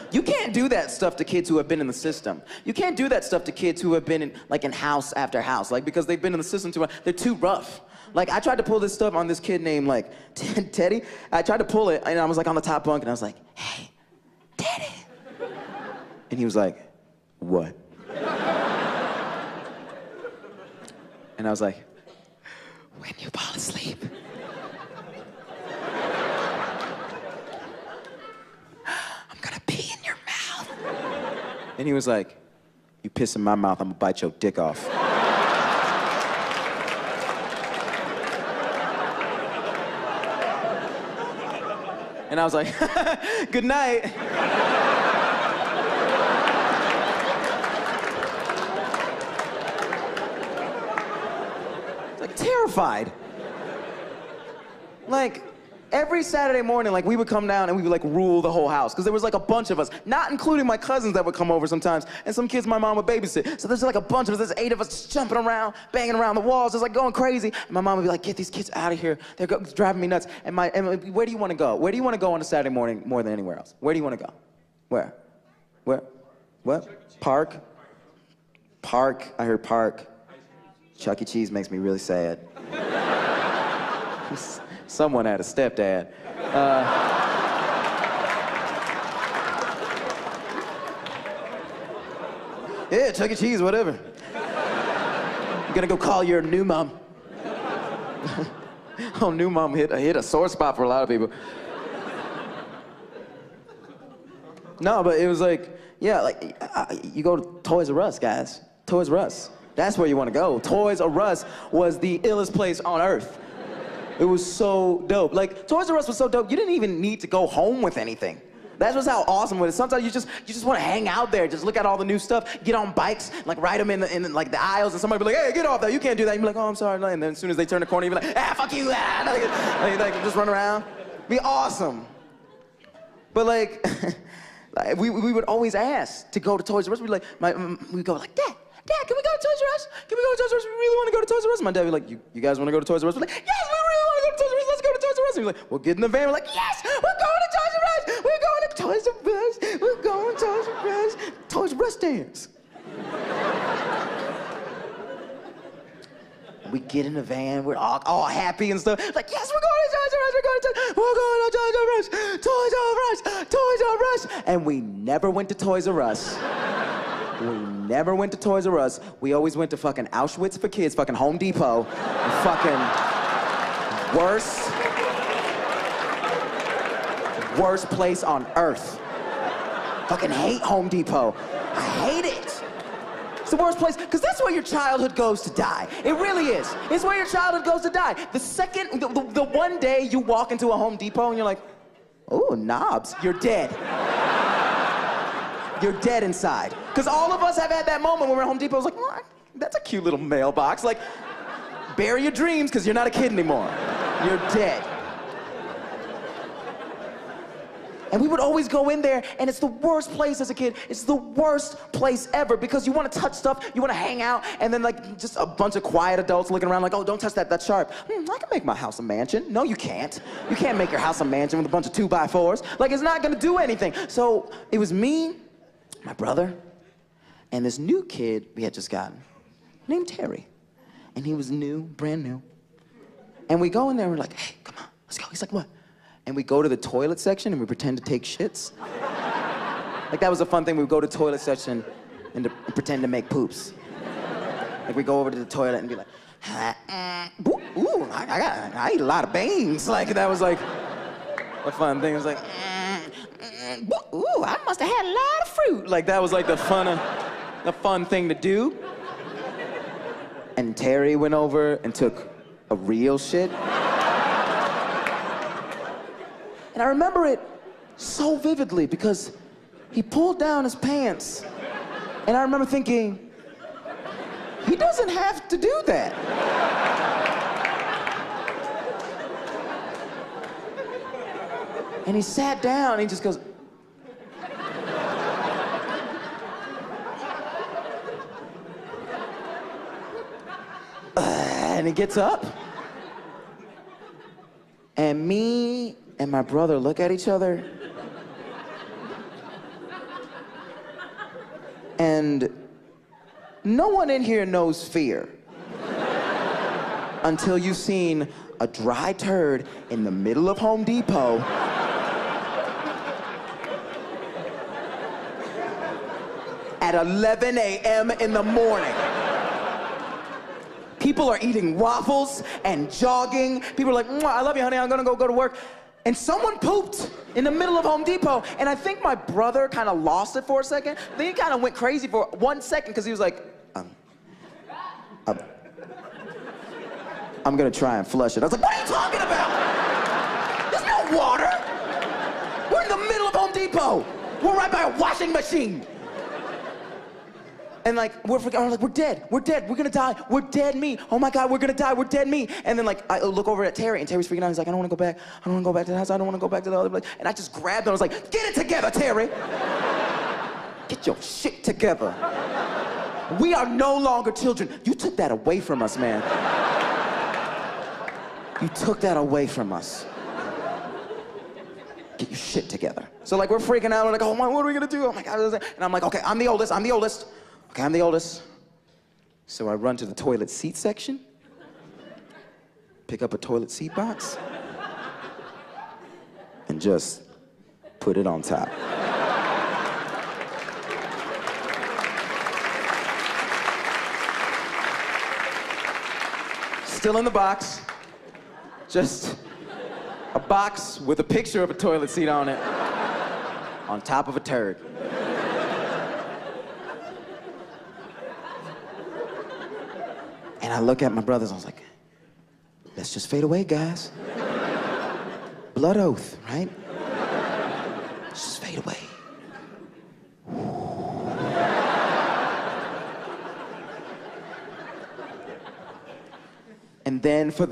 You can't do that stuff to kids who have been in the system. You can't do that stuff to kids who have been in, like, in house after house, like, because they've been in the system too much. They're too rough. Like, I tried to pull this stuff on this kid named, like, Teddy. I tried to pull it, and I was, like, on the top bunk, and I was like, hey, Teddy. And he was like, what? And I was like, when you fall asleep, and he was like, you piss in my mouth, I'm gonna bite your dick off. And I was like, good night. Like, terrified. Like, every Saturday morning, like, we would come down and we would, like, rule the whole house. Because there was, like, a bunch of us, not including my cousins that would come over sometimes, and some kids my mom would babysit. So there's, like, a bunch of us, there's 8 of us just jumping around, banging around the walls, just, like, going crazy. And my mom would be like, get these kids out of here. They're driving me nuts. And where do you want to go? Where do you want to go on a Saturday morning more than anywhere else? Where do you want to go? Where? Where? What? Park? Park, I heard Park. Chuck E. Cheese makes me really sad. Someone had a stepdad. Yeah, Chuck E. Cheese, whatever. You gonna go call your new mom. Oh, new mom hit a sore spot for a lot of people. No, but it was like, yeah, like, you go to Toys R Us, guys. Toys R Us. That's where you want to go. Toys R Us was the illest place on earth. It was so dope. Like, Toys R Us was so dope, you didn't even need to go home with anything. That's just how awesome it is. Sometimes you just want to hang out there, just look at all the new stuff, get on bikes, like ride them in like the aisles, and somebody be like, hey, get off there, you can't do that. You be like, oh, I'm sorry. And then as soon as they turn the corner, you be like, ah, fuck you, ah. Like, just run around. Be awesome. But like, we would always ask to go to Toys R Us. We'd like, we'd go like, Dad, can we go to Toys R Us? Can we go to Toys R Us? We really want to go to Toys R Us. My dad would be like, you guys want to go to Toys R Us? We're like, yes, we really want to go to Toys R Us. Let's go to Toys R Us. And he's like, well, get in the van. We're like, yes, we're going to Toys R Us. We're going to Toys R Us. We're going to Toys R Us. Toys R Us dance. We get in the van. We're all happy and stuff. Like, yes, we're going to Toys R Us. We're going to Toys R Us. Toys R Us. Toys R Us. And we never went to Toys R Us. We never went to Toys R Us. We always went to fucking Auschwitz for kids, fucking Home Depot. Fucking worst place on earth. Fucking hate Home Depot. I hate it. It's the worst place, because that's where your childhood goes to die. It really is. It's where your childhood goes to die. The one day you walk into a Home Depot and you're like, oh, knobs, you're dead. You're dead inside. Because all of us have had that moment when we're at Home Depot. It's like, oh, that's a cute little mailbox. Like, bury your dreams because you're not a kid anymore. You're dead. And we would always go in there, and it's the worst place as a kid. It's the worst place ever because you want to touch stuff, you want to hang out, and then like just a bunch of quiet adults looking around like, oh, don't touch that, that's sharp. I can make my house a mansion. No, you can't. You can't make your house a mansion with a bunch of 2x4s. Like, it's not gonna do anything. So it was me, my brother, and this new kid we had just gotten, named Terry. And he was new, brand new. And we go in there and we're like, hey, come on, let's go. He's like, what? And we go to the toilet section and we pretend to take shits. Like, that was a fun thing. We would go to the toilet section and pretend to make poops. Like, we go over to the toilet and be like, ooh, I eat a lot of beans. Like, that was like a fun thing. It was like, ooh, I must have had a lot of fruit. Like, that was like the fun thing to do. And Terry went over and took a real shit. And I remember it so vividly because he pulled down his pants. And I remember thinking, he doesn't have to do that. And he sat down and he just goes, and he gets up. And me and my brother look at each other. And no one in here knows fear until you've seen a dry turd in the middle of Home Depot at 11 a.m. in the morning. People are eating waffles and jogging. People are like, I love you, honey, I'm gonna go to work. And someone pooped in the middle of Home Depot. And I think my brother kind of lost it for a second. Then he kind of went crazy for 1 second because he was like, I'm gonna try and flush it. I was like, what are you talking about? There's no water. We're in the middle of Home Depot. We're right by a washing machine. And like, we're dead, we're gonna die, we're dead meat. Oh my God, we're gonna die, we're dead meat. And then like, I look over at Terry, and Terry's freaking out. He's like, I don't wanna go back to the house, I don't wanna go back to the other place. And I just grabbed him, I was like, get it together, Terry. Get your shit together. We are no longer children. You took that away from us, man. You took that away from us. Get your shit together. So like, we're freaking out, we're like, oh my, what are we gonna do? Oh my God. And I'm like, okay, I'm the oldest. Okay, I'm the oldest. So I run to the toilet seat section, pick up a toilet seat box, and just put it on top. Still in the box, just a box with a picture of a toilet seat on it, on top of a turd. And I look at my brothers, I was like, let's just fade away, guys. Blood oath, right? Let's just fade away. And then for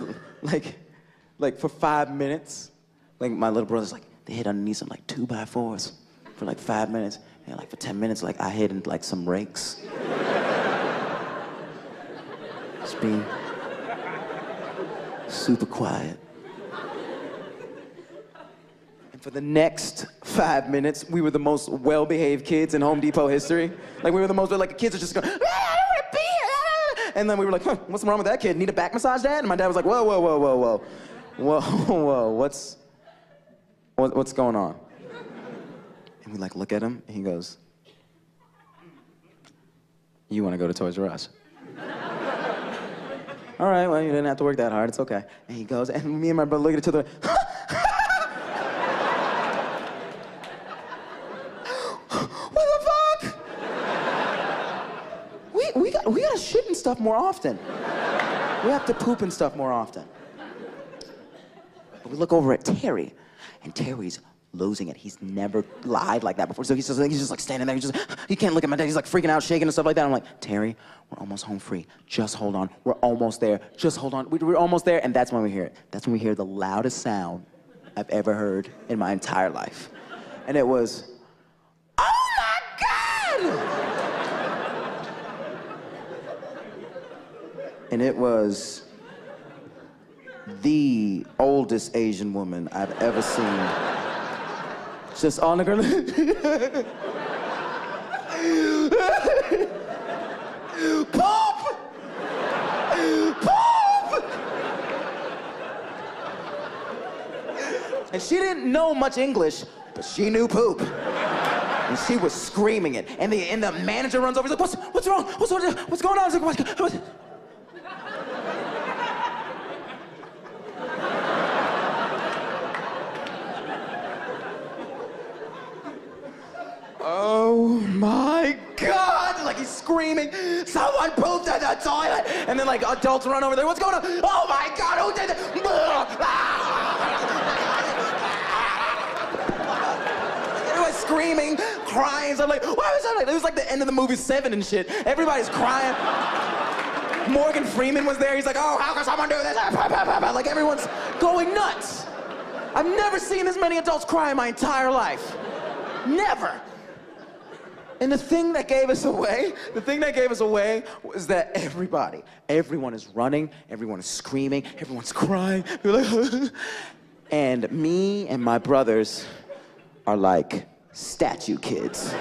for 5 minutes, like my little brother's like, they hid underneath some like 2x4s for like 5 minutes. And like for 10 minutes, like I hid in like some rakes. Just being super quiet. And for the next 5 minutes, we were the most well-behaved kids in Home Depot history. Like we were the most, like kids are just going, and then we were like, huh, what's wrong with that kid? Need a back massage, Dad? And my dad was like, whoa, whoa, whoa, whoa, whoa. Whoa, whoa, what's going on? And we like look at him, and he goes, you want to go to Toys R Us? All right, well, you didn't have to work that hard, it's okay. And he goes, and me and my brother look at each other, what the fuck? We gotta shit and stuff more often. We have to poop and stuff more often. But we look over at Terry, and Terry's losing it. He's never lied like that before. So he's just like standing there. He can't look at my dad. He's like freaking out, shaking and stuff like that. I'm like, Terry, we're almost home free. Just hold on. We're almost there. Just hold on. We're almost there. And that's when we hear it. That's when we hear the loudest sound I've ever heard in my entire life. And it was, oh my God! And it was the oldest Asian woman I've ever seen. Just on the ground. Poop! Poop! And she didn't know much English, but she knew poop. And she was screaming it. And the manager runs over, he's like, what's wrong? What's going on? I was like, what? Oh my God! Like he's screaming, someone pooped in the toilet! And then like adults run over there, what's going on? Oh my God, who did that? Everyone screaming, crying. So I'm like, why was that? It was like the end of the movie Seven and shit. Everybody's crying. Morgan Freeman was there. He's like, oh, how can someone do this? Like everyone's going nuts. I've never seen as many adults cry in my entire life. Never. And the thing that gave us away was that everyone is running, everyone is screaming, everyone's crying. We're like, and me and my brothers are like statue kids.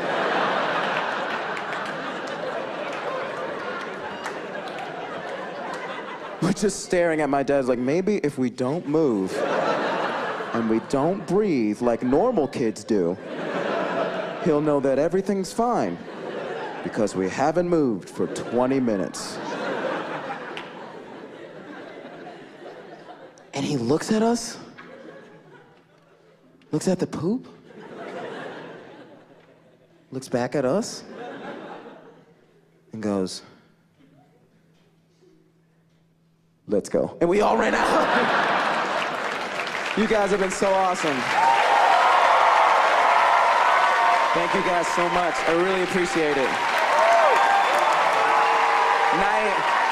We're just staring at my dad like, maybe if we don't move and we don't breathe like normal kids do, he'll know that everything's fine because we haven't moved for 20 minutes. And he looks at us, looks at the poop, looks back at us, and goes, let's go. And we all ran out. You guys have been so awesome. Thank you guys so much. I really appreciate it. Night.